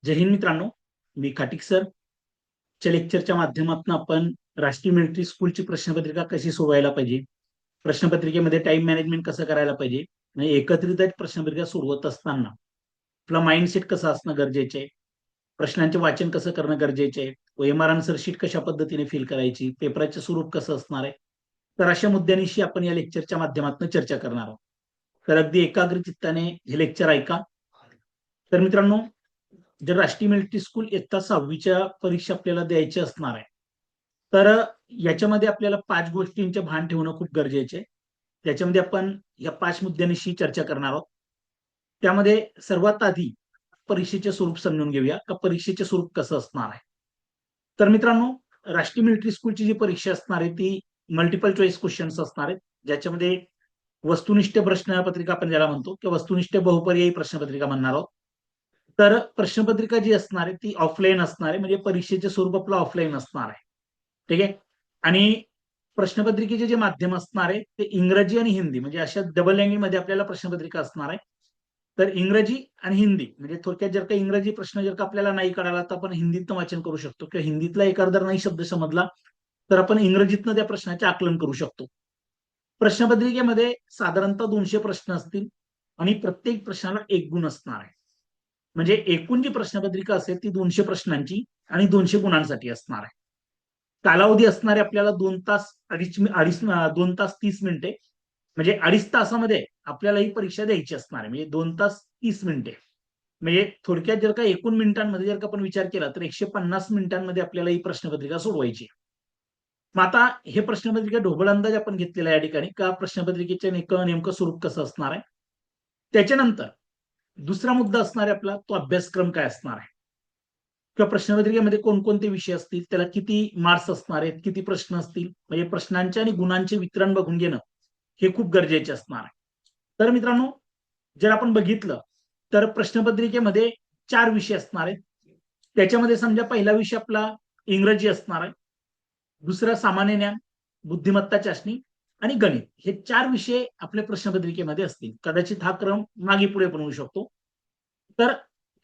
जय हिंद मित्रांनो, मी खाटिक सर. च्या लेक्चरच्या माध्यमातून आपण राष्ट्रीय मिलिटरी स्कूलची प्रश्नपत्रिका कशी सोडवायला पाहिजे, प्रश्नपत्रिकेमध्ये टाइम मॅनेजमेंट कसं करायला पाहिजे, म्हणजे एकत्रित प्रश्नपत्रिका सोडवत असताना आपला माइंडसेट कसं असणं गरजेचे आहे, प्रश्नांचे वाचन कसं करणं गरजेचे आहे, ओएमआर आन्सर शीट कशा पद्धतीने फिल करायची, पेपराचे स्वरूप कसं असणार आहे, तर अशा मुद्द्यांशी आपण या लेक्चरच्या माध्यमातून चर्चा करणार आहोत. तर अगदी एकाग्र चित्ताने हे लेक्चर ऐका. तर मित्रांनो, जर राष्ट्रीय मिलिटरी स्कूल इयत्ता 6वीच्या परीक्षा आपल्याला द्यायची असणार आहे, तर याच्यामध्ये आपल्याला 5 गोष्टींचे भान ठेवणं खूप गरजेचे आहे. त्याच्यामध्ये आपण या 5 मुद्द्यांशी चर्चा करणार आहोत. त्यामध्ये सर्वात आधी परीक्षेचे स्वरूप समजून घेऊया का परीक्षेचे स्वरूप कसं असणार आहे. तर मित्रांनो, राष्ट्रीय मिलिटरी स्कूलची जी परीक्षा असणार आहे ती मल्टिपल चॉईस क्वेश्चन्स असणार आहेत, ज्याच्यामध्ये वस्तुनिष्ठ प्रश्नपत्रिका आपण ज्याला म्हणतो किंवा वस्तुनिष्ठ बहुपर्यायी प्रश्नपत्रिका म्हणणार आहोत. तर प्रश्नपत्रिका जी असणार आहे ती ऑफलाईन असणार आहे, म्हणजे परीक्षेचे स्वरूप आपलं ऑफलाईन असणार आहे. ठीक आहे. आणि प्रश्नपत्रिकेचे जे माध्यम असणार आहे ते इंग्रजी आणि हिंदी, म्हणजे अशा डबल लँग्वेज मध्ये आपल्याला प्रश्नपत्रिका असणार आहे. तर इंग्रजी आणि हिंदी, म्हणजे थोडक्यात जर का इंग्रजी प्रश्न जर का आपल्याला नाही कळाला तर आपण हिंदीतनं वाचन करू शकतो, किंवा हिंदीतला एखादा नाही शब्द समजला तर आपण इंग्रजीतनं त्या प्रश्नाचे आकलन करू शकतो. प्रश्नपत्रिकेमध्ये साधारणतः 200 प्रश्न असतील आणि प्रत्येक प्रश्नाला 1 गुण असणार आहे. म्हणजे एकूण जी प्रश्नपत्रिका असेल ती 200 प्रश्नांची आणि 200 गुणांसाठी असणार आहे. कालावधी असणारे आपल्याला 2 तास 2 तास 30 मिनिटे, म्हणजे 2.5 तासामध्ये आपल्याला ही परीक्षा द्यायची असणार आहे. म्हणजे 2 तास 30 मिनिटे, म्हणजे थोडक्यात जर का एकूण मिनिटांमध्ये जर का आपण विचार केला तर 150 मिनिटांमध्ये आपल्याला ही प्रश्नपत्रिका सोडवायची. मग आता हे प्रश्नपत्रिका ढोबळ अंदाज आपण घेतलेला या ठिकाणी का प्रश्नपत्रिकेचे नेमकं स्वरूप कसं असणार आहे. त्याच्यानंतर दुसरा मुद्दा असणार आहे आपला, तो अभ्यासक्रम काय असणार आहे, किंवा प्रश्नपत्रिकेमध्ये कोणकोणते विषय असतील, त्याला किती मार्क्स असणार आहेत, किती प्रश्न असतील, म्हणजे प्रश्नांचे आणि गुणांचे वितरण बघून घेणं हे खूप गरजेचे असणार आहे. तर मित्रांनो, जर आपण बघितलं तर प्रश्नपत्रिकेमध्ये 4 विषय असणार आहेत. त्याच्यामध्ये समजा पहिला विषय आपला इंग्रजी असणार आहे, दुसरा सामान्य ज्ञान, बुद्धिमत्ता चाचणी आणि गणित, हे 4 विषय आपल्या प्रश्नपत्रिकेमध्ये असतील. कदाचित हा क्रम मागे पुढे पण होऊ शकतो. तर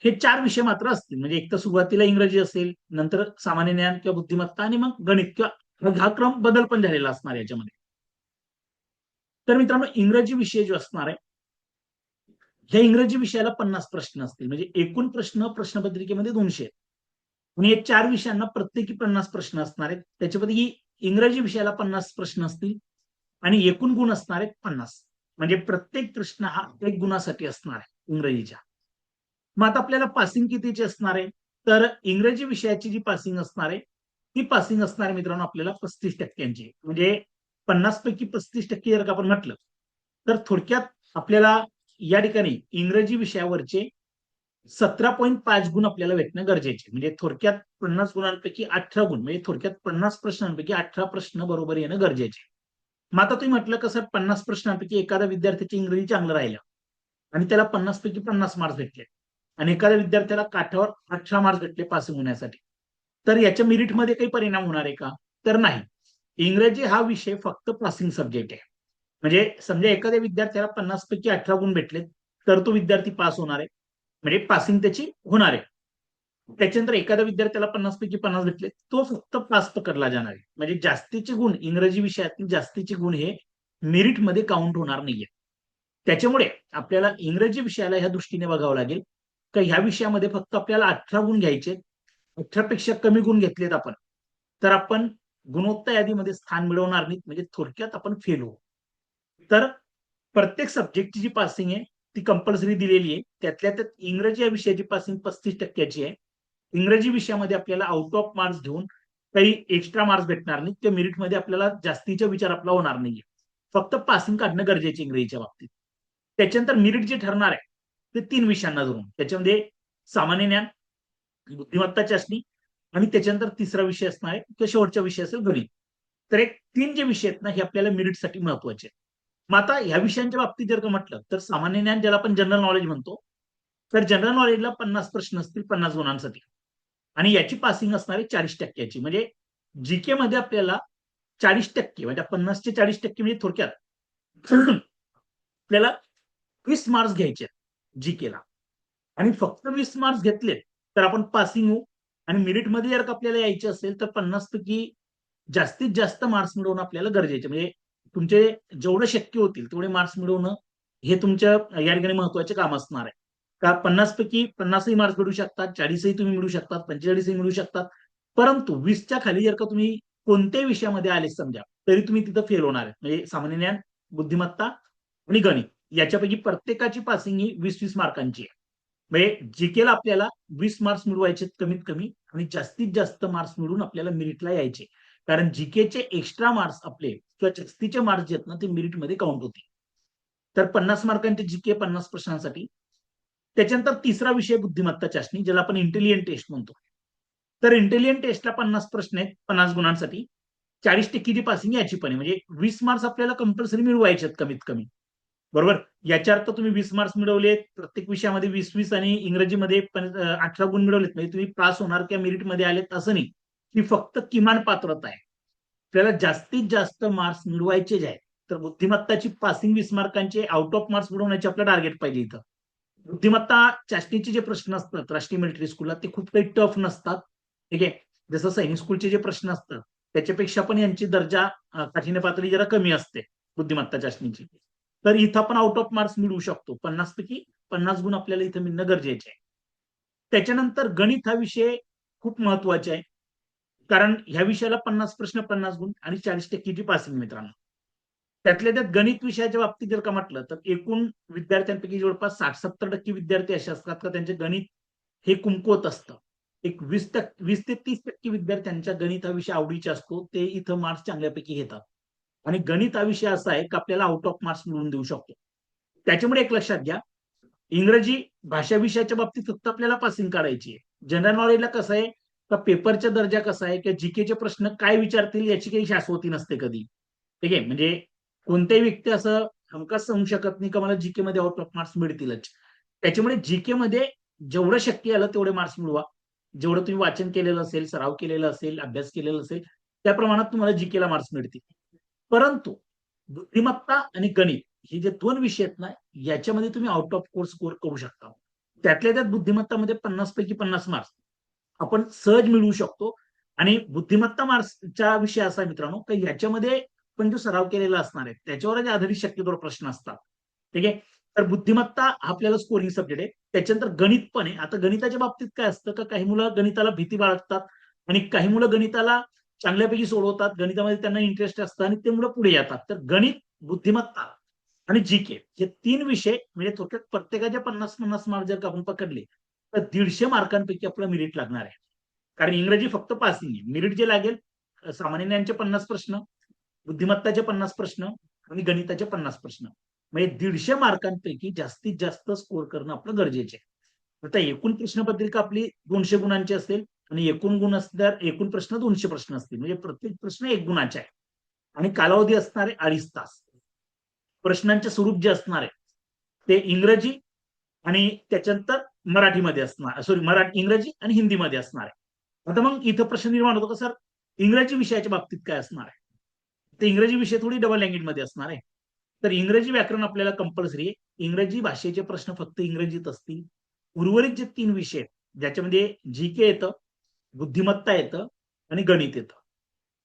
हे 4 विषय मात्र असतील, म्हणजे एक तर सुरुवातीला इंग्रजी असेल, नंतर सामान्य ज्ञान किंवा बुद्धिमत्ता आणि मग गणित, किंवा हा क्रम बदल पण झालेला असणार याच्यामध्ये. तर मित्रांनो, इंग्रजी विषय जो असणार आहे, ह्या इंग्रजी विषयाला 50 प्रश्न असतील, म्हणजे एकूण प्रश्न प्रश्नपत्रिकेमध्ये 200 आणि या 4 विषयांना प्रत्येकी 50 प्रश्न असणार आहेत. त्याच्यापैकी इंग्रजी विषयाला 50 प्रश्न असतील आणि एकूण गुण असणार आहेत 50, म्हणजे प्रत्येक प्रश्न हा 1 गुणासाठी असणार आहे इंग्रजीच्या. मग आता आपल्याला पासिंग कितीची असणार आहे, तर इंग्रजी विषयाची जी पासिंग असणार आहे ती पासिंग असणार आहे मित्रांनो आपल्याला 35%. म्हणजे 50 पैकी 35% जर का आपण म्हटलं तर थोडक्यात आपल्याला या ठिकाणी इंग्रजी विषयावरचे 17.5 गुण आपल्याला भेटणं गरजेचे, म्हणजे थोडक्यात 50 गुणांपैकी 18 गुण, म्हणजे थोडक्यात 50 प्रश्नांपैकी 18 प्रश्न बरोबर येणं गरजेचे. मग आता तुम्ही म्हटलं कसं 50 प्रश्नांपैकी एखाद्या विद्यार्थ्याची इंग्रजी चांगलं राहिलं आणि त्याला 50 पैकी 50 मार्क्स भेटले आणि एखाद्या विद्यार्थ्याला काठावर 18 मार्क्स भेटले पासिंग होण्यासाठी, तर याच्या मेरिटमध्ये काही परिणाम होणार आहे का, तर नाही. इंग्रजी हा विषय फक्त पासिंग सब्जेक्ट आहे. म्हणजे समजा एखाद्या विद्यार्थ्याला 50 पैकी 18 गुण भेटले तर तो विद्यार्थी पास होणार आहे, म्हणजे पासिंग त्याची होणार आहे. त्याच्यानंतर एखाद्या विद्यार्थ्याला 50 पैकी 50 भेटले, तो फक्त पास पकडला जाणार आहे. म्हणजे जास्तीचे गुण इंग्रजी विषयातील जास्तीचे गुण हे मेरिटमध्ये काउंट होणार नाहीये. त्याच्यामुळे आपल्याला इंग्रजी विषयाला ह्या दृष्टीने बघावं लागेल का ह्या विषयामध्ये फक्त आपल्याला 18 गुण घ्यायचे, 18 पेक्षा कमी गुण घेतलेत आपण तर आपण गुणोत्तर यादीमध्ये स्थान मिळवणार नाहीत, म्हणजे थोडक्यात आपण फेल होऊ. तर प्रत्येक सब्जेक्टची जी पासिंग आहे ती कंपल्सरी दिलेली आहे. त्यातल्या त्यात इंग्रजी या विषयाची पासिंग 35%ची आहे. इंग्रजी विषयामध्ये आपल्याला आउट ऑफ मार्क्स घेऊन काही एक्स्ट्रा मार्क्स भेटणार नाहीत, त्या मेरिटमध्ये आपल्याला जास्तीचा विचार आपला होणार नाहीये. फक्त पासिंग काढणं गरजेचे इंग्रजीच्या बाबतीत. त्याच्यानंतर मेरिट जे ठरणार आहे ते 3 विषयांना धरून, त्याच्यामध्ये सामान्य ज्ञान, बुद्धिमत्ता चाचणी आणि त्याच्यानंतर तिसरा विषय असणार आहे किंवा शेवटचा विषय असेल गणित. तर एक 3 जे विषय आहेत ना हे आपल्याला मेरिटसाठी महत्वाचे आहेत. मग आता ह्या विषयांच्या बाबतीत जर का म्हटलं तर सामान्य ज्ञान, ज्याला आपण जनरल नॉलेज म्हणतो, तर जनरल नॉलेजला 50 प्रश्न असतील 50 गुणांसाठी आणि याची पासिंग असणार आहे 40%ची. म्हणजे जीके मध्ये आपल्याला 40%, म्हणजे 50 चे 40% म्हणजे थोडक्यात आपल्याला 20 मार्क्स घ्यायचे जीकेला आणि फक्त 20 मार्क्स घेतले तर आपण पासिंग होऊ. आणि मेरिटमध्ये जर का आपल्याला यायचे असेल तर 50पैकी जास्तीत जास्त मार्क्स मिळवणं आपल्याला गरजेचे, म्हणजे तुमचे जेवढं शक्य होतील तेवढे मार्क्स मिळवणं हे तुमच्या या ठिकाणी महत्वाचे काम असणार आहे. का 50पैकी 50ही मार्क्स मिळू शकतात, 40ही तुम्ही मिळू शकतात, 45ही मिळू शकतात, परंतु 20च्या खाली जर का तुम्ही कोणत्याही विषयामध्ये आले समजा तरी तुम्ही तिथं फेल होणार आहे. म्हणजे सामान्य ज्ञान, बुद्धिमत्ता आणि गणित याच्यापैकी प्रत्येकाची पासिंग ही 20-20 मार्कांची आहे. म्हणजे जीकेला आपल्याला 20 मार्क्स मिळवायचे कमीत कमी आणि जास्तीत जास्त मार्क्स मिळवून आपल्याला मेरिटला यायचे. कारण जीकेचे एक्स्ट्रा मार्क्स आपले किंवा जास्तीचे मार्क्स जे आहेत ना ते मेरिटमध्ये काउंट होते. तर 50 मार्कांचे जीके 50 प्रश्नांसाठी. त्याच्यानंतर तिसरा विषय बुद्धिमत्ता चाचणी, ज्याला आपण इंटेलिजंट टेस्ट म्हणतो. तर इंटेलिजंट टेस्टला 50 प्रश्न आहेत 50 गुणांसाठी. 40% पासिंग याची पण आहे, म्हणजे 20 मार्क्स आपल्याला कंपल्सरी मिळवायचे आहेत कमीत कमी. बरोबर. याच्या अर्थ तुम्ही 20 मार्क्स मिळवलेत, प्रत्येक विषयामध्ये 20-20 आणि इंग्रजीमध्ये 18 गुण मिळवलेत, म्हणजे तुम्ही पास होणार किंवा मेरिटमध्ये आलेत असं नाही. ही फक्त किमान पात्रता आहे. आपल्याला जास्तीत जास्त मार्क्स मिळवायचे जे आहेत. तर बुद्धिमत्ताची पासिंग 20 मार्कांचे आउट ऑफ मार्क्स मिळवण्याचे आपलं टार्गेट पाहिजे इथं. बुद्धिमत्ता चाचणीचे जे प्रश्न असतात राष्ट्रीय मिलिटरी स्कूलला ते खूप काही टफ नसतात. ठीक आहे. जसं सैनिक स्कूलचे जे प्रश्न असतात त्याच्यापेक्षा पण यांची दर्जा काठिण्य पातळी जरा कमी असते बुद्धिमत्ता चाचणीची. तर इथं आपण आउट ऑफ मार्क्स मिळवू शकतो. 50पैकी 50 गुण आपल्याला इथं मिळणं गरजेचे आहे. त्याच्यानंतर गणित हा विषय खूप महत्वाचा आहे. कारण ह्या विषयाला 50 प्रश्न 50 गुण आणि 40%ची पासिंग मित्रांनो. त्यातल्या त्यात गणित विषयाच्या बाबतीत जर का म्हटलं तर एकूण विद्यार्थ्यांपैकी जवळपास 60-70% विद्यार्थी असे असतात का त्यांचे गणित हे कमकुवत असतं. एक 20 ते 30% विद्यार्थ्यांच्या गणित हा विषय आवडीचे असतो, ते इथं मार्क्स चांगल्यापैकी घेतात. आणि गणित हा विषय असा आहे की आपल्याला आउट ऑफ मार्क्स मिळवून देऊ शकतो. त्याच्यामुळे एक लक्षात घ्या, इंग्रजी भाषा विषयाच्या बाबतीत फक्त आपल्याला पासिंग काढायची आहे. जनरल नॉलेजला कसं आहे का पेपरचा दर्जा कसा आहे किंवा जीकेचे प्रश्न काय विचारतील याची काही शाश्वती नसते कधी. ठीक आहे. म्हणजे कोणत्याही व्यक्ती असं हमखास सांगू शकत नाही का मला जीके मध्ये आउट ऑफ मार्क्स मिळतीलच. त्याच्यामुळे जीके मध्ये जेवढं शक्य आलं तेवढे मार्क्स मिळवा. जेवढं तुम्ही वाचन केलेलं असेल, सराव केलेला असेल, अभ्यास केलेला असेल त्या प्रमाणात तुम्हाला जीकेला मार्क्स मिळतील. परंतु बुद्धिमत्ता आणि गणित हे जे दोन विषय आहेत ना याच्यामध्ये तुम्ही आउट ऑफ कोर्स स्कोर करू शकता. त्यातल्या त्यात बुद्धिमत्तामध्ये 50 पैकी 50 मार्क्स आपण सहज मिळवू शकतो. आणि बुद्धिमत्ता मार्क्सचा विषय असा मित्रांनो की याच्यामध्ये पण जो सराव केलेला असणार आहे त्याच्यावर आधारित शक्यतो प्रश्न असतात. ठीक आहे. तर बुद्धिमत्ता आपल्याला स्कोरिंग सब्जेक्ट आहे. त्याच्यानंतर गणित पण आहे. आता गणिताच्या बाबतीत काय असतं का काही मुलं गणिताला भीती बाळगतात आणि काही मुलं गणिताला चांगल्यापैकी सोडवतात, गणितामध्ये त्यांना इंटरेस्ट असतं आणि ते मुलं पुढे येतात. तर गणित, बुद्धिमत्ता आणि जीके हे 3 विषय म्हणजे थोडक्यात प्रत्येकाच्या 50-50 मार्क जर का आपण पकडले तर 150 मार्कांपैकी आपलं मेरिट लागणार आहे. कारण इंग्रजी फक्त पासिंग आहे. मेरिट जे लागेल सामान्य ज्ञानचे 50 प्रश्न, बुद्धिमत्ताचे 50 प्रश्न आणि गणिताचे 50 प्रश्न. म्हणजे 150 मार्कांपैकी जास्तीत जास्त स्कोर करणं आपलं गरजेचे आहे. आता एकूण प्रश्नपत्रिका आपली 200 गुणांची असेल आणि एकूण गुण असल्यावर एकूण प्रश्न 200 प्रश्न असतील. म्हणजे प्रत्येक प्रश्न 1 गुणाचे आहे. आणि कालावधी असणार आहे 2.5 तास. प्रश्नांचे स्वरूप जे असणार आहे ते इंग्रजी आणि त्याच्यानंतर मराठीमध्ये असणार, सॉरी मराठी, इंग्रजी आणि हिंदीमध्ये असणार आहे. आता मग इथं प्रश्न निर्माण होतो का सर इंग्रजी विषयाच्या बाबतीत काय असणार आहे? तर इंग्रजी विषय थोडी डबल लँग्वेज मध्ये असणार आहे. तर इंग्रजी व्याकरण आपल्याला कंपल्सरी आहे. इंग्रजी भाषेचे प्रश्न फक्त इंग्रजीत असतील. उर्वरित जे 3 विषय आहेत ज्याच्यामध्ये जीके येतं, बुद्धिमत्ता येतं आणि गणित येतं.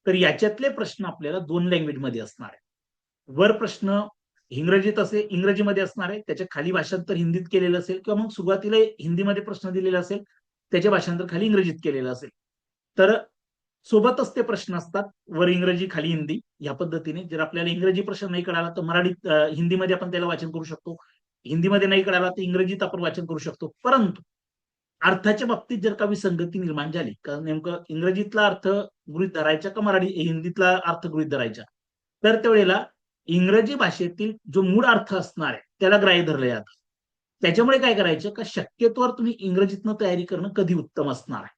तर याच्यातले प्रश्न आपल्याला 2 लँग्वेज मध्ये असणार आहे. वर प्रश्न इंग्रजीत असेल, इंग्रजीमध्ये असणार आहे, त्याच्या खाली भाषांतर हिंदीत केलेलं असेल किंवा मग सुरुवातीला हिंदीमध्ये प्रश्न दिलेला असेल त्याचे भाषांतर खाली इंग्रजीत केलेलं असेल. तर सोबतच ते प्रश्न असतात, वर इंग्रजी खाली हिंदी या पद्धतीने. जर आपल्याला इंग्रजी प्रश्न नाही कळाला तर मराठीत हिंदीमध्ये आपण त्याला वाचन करू शकतो. हिंदीमध्ये नाही कळाला तर इंग्रजीत आपण वाचन करू शकतो. परंतु अर्थाच्या बाबतीत जर का विसंगती निर्माण झाली कारण नेमकं इंग्रजीतला अर्थ गृहीत धरायचा का मराठी हिंदीतला अर्थ गृहीत धरायचा, तर त्यावेळेला इंग्रजी भाषेतील जो मूळ अर्थ असणार आहे त्याला ग्राह्य धरलं जातं. त्याच्यामुळे काय करायचं का शक्यतोवर तुम्ही इंग्रजीतनं तयारी करणं कधी उत्तम असणार आहे.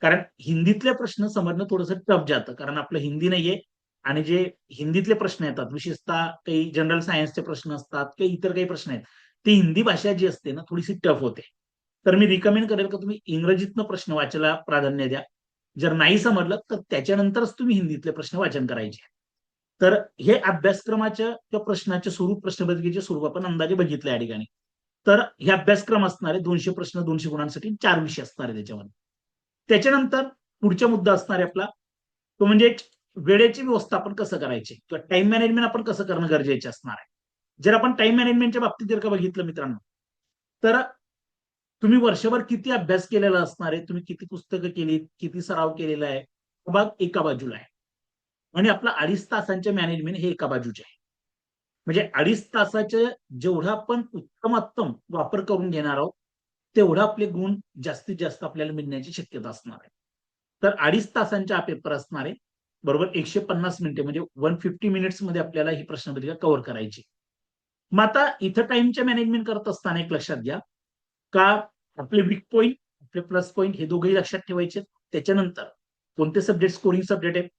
कारण हिंदीतले प्रश्न समजणं थोडंसं टफ जातं कारण आपलं हिंदी नाहीये. आणि जे हिंदीतले प्रश्न येतात विशेषतः काही जनरल सायन्सचे प्रश्न असतात काही इतर काही प्रश्न आहेत ती हिंदी भाषा जी असते ना थोडीशी टफ होते. तर मी रिकमेंड करेल का तुम्ही इंग्रजीतनं प्रश्न वाचायला प्राधान्य द्या. जर नाही समजलं तर त्याच्यानंतरच तुम्ही हिंदीतले प्रश्न वाचन करायचे. तर हे अभ्यासक्रमाच्या किंवा प्रश्नाचे स्वरूप प्रश्नपत्रिकेचे स्वरूप आपण अंदाजे बघितलं या ठिकाणी. तर हे अभ्यासक्रम असणार आहे. 200 प्रश्न 200 गुणांसाठी 4 विषय असणार आहे त्याच्यामध्ये. त्याच्यानंतर पुढचा मुद्दा असणार आहे आपला तो म्हणजे वेळेची व्यवस्थापन कसं करायचे किंवा टाइम मॅनेजमेंट आपण कसं करणं गरजेचे असणार आहे. जर आपण टाइम मॅनेजमेंटच्या बाबतीत जर का बघितलं मित्रांनो, तर तुम्ही वर्षभर किती अभ्यास केलेला असणार आहे, तुम्ही किती पुस्तकं केली, किती सराव केलेला आहे, भाग एका बाजूला आहे. आणि आपला 2.5 तासांचे मॅनेजमेंट हे एका बाजूचे आहे. म्हणजे 2.5 तासाचे जेवढा आपण उत्तमोत्तम वापर करून घेणार आहोत, तेवढा आपले गुण जास्तीत जास्त आपल्याला मिळण्याची शक्यता असणार आहे. तर 2.5 तासांचे हा पेपर असणार आहे. बरोबर 150 मिनिटे म्हणजे 150 मिनिट्स मध्ये आपल्याला ही प्रश्नपत्रिका कव्हर करायची. मग आता इथं टाइमचे मॅनेजमेंट करत असताना एक लक्षात घ्या का आपले वीक पॉईंट आपले प्लस पॉईंट हे दोघेही लक्षात ठेवायचे. त्याच्यानंतर कोणते सब्जेक्ट स्कोरिंग सब्जेक्ट आहेत,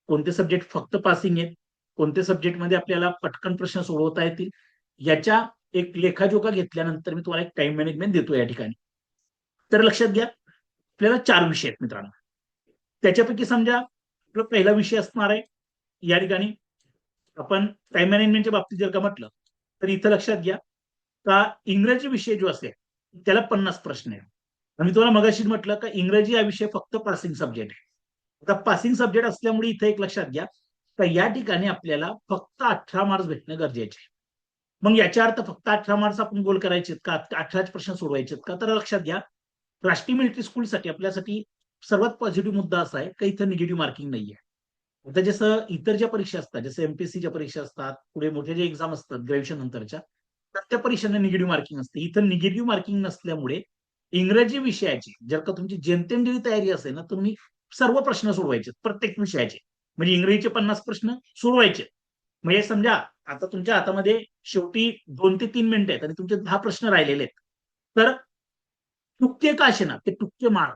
कोणते सब्जेक्ट फक्त पासिंग आहेत, कोणते सब्जेक्टमध्ये आपल्याला पटकन प्रश्न सोडवता येतील, याच्या एक लेखाजोखा घेतल्यानंतर मी तुम्हाला एक टाइम मॅनेजमेंट देतो या ठिकाणी. तर लक्षात घ्या आपल्याला 4 विषय आहेत मित्रांनो. त्याच्यापैकी समजा आपला पहिला विषय असणार आहे या ठिकाणी आपण टाइम मॅनेजमेंटच्या बाबतीत जर का म्हटलं तर इथं लक्षात घ्या का इंग्रजी विषय जो असेल त्याला 50 प्रश्न आहेत. मी तुम्हाला मगाशी म्हटलं का इंग्रजी हा विषय फक्त पासिंग सब्जेक्ट आहे. आता पासिंग सब्जेक्ट असल्यामुळे इथे एक लक्षात घ्या तर या ठिकाणी आपल्याला फक्त 18 मार्क्स भेटणं गरजेचे आहे. मग याच्या अर्थ फक्त 18 मार्क्स आपण गोल करायचे का 18 प्रश्न सोडवायचे का तर लक्षात घ्या राष्ट्रीय मिलिटरी स्कूलसाठी आपल्यासाठी सर्वात पॉझिटिव्ह मुद्दा असा आहे की इथं निगेटिव्ह मार्किंग नाहीये. आता जसं इतर ज्या परीक्षा असतात जसं एमपीएससीच्या परीक्षा असतात पुढे मोठे जे एक्झाम असतात ग्रॅज्युएशन नंतरच्या तर त्या परीक्षांना निगेटिव्ह मार्किंग असते. इथं निगेटिव्ह मार्किंग नसल्यामुळे इंग्रजी विषयाची जर का तुमची जेमतेम तयारी असेल ना तुम्ही सर्व प्रश्न सोडवायचे प्रत्येक विषयाचे म्हणजे इंग्रजीचे 50 प्रश्न सोडवायचे. म्हणजे समजा आता तुमच्या हातामध्ये शेवटी 2 ते 3 मिनिटं आहेत आणि तुमचे 10 प्रश्न राहिलेले आहेत तर टुक्के का असे ना ते टुक्के मार.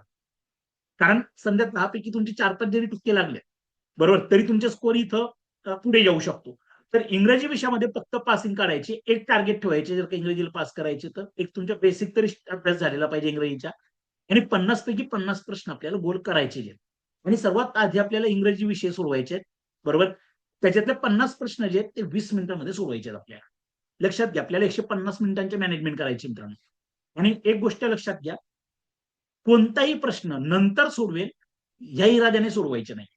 कारण समजा 10 पैकी तुमचे 4-5 जरी टुक्के लागले बरोबर तरी तुमचे स्कोर इथं पुढे जाऊ शकतो. तर इंग्रजी विषयामध्ये फक्त पासिंग काढायची एक टार्गेट ठेवायचे जर का इंग्रजीला पास करायचे तर एक तुमच्या बेसिक तरी अभ्यास झालेला पाहिजे इंग्रजीच्या आणि 50 पैकी 50 प्रश्न आपल्याला गोल करायचे आणि सर्वात आधी आपल्याला इंग्रजी विषय सोडवायचे आहेत बरोबर. त्याच्यातले 50 प्रश्न जे आहेत ते 20 मिनिटांमध्ये सोडवायचे आहेत आपल्याला. लक्षात घ्या आपल्याला 150 मिनिटांचे मॅनेजमेंट करायचे मित्रांनो. आणि एक गोष्ट लक्षात घ्या कोणताही प्रश्न नंतर सोडवेल या इराद्याने सोडवायचे नाही.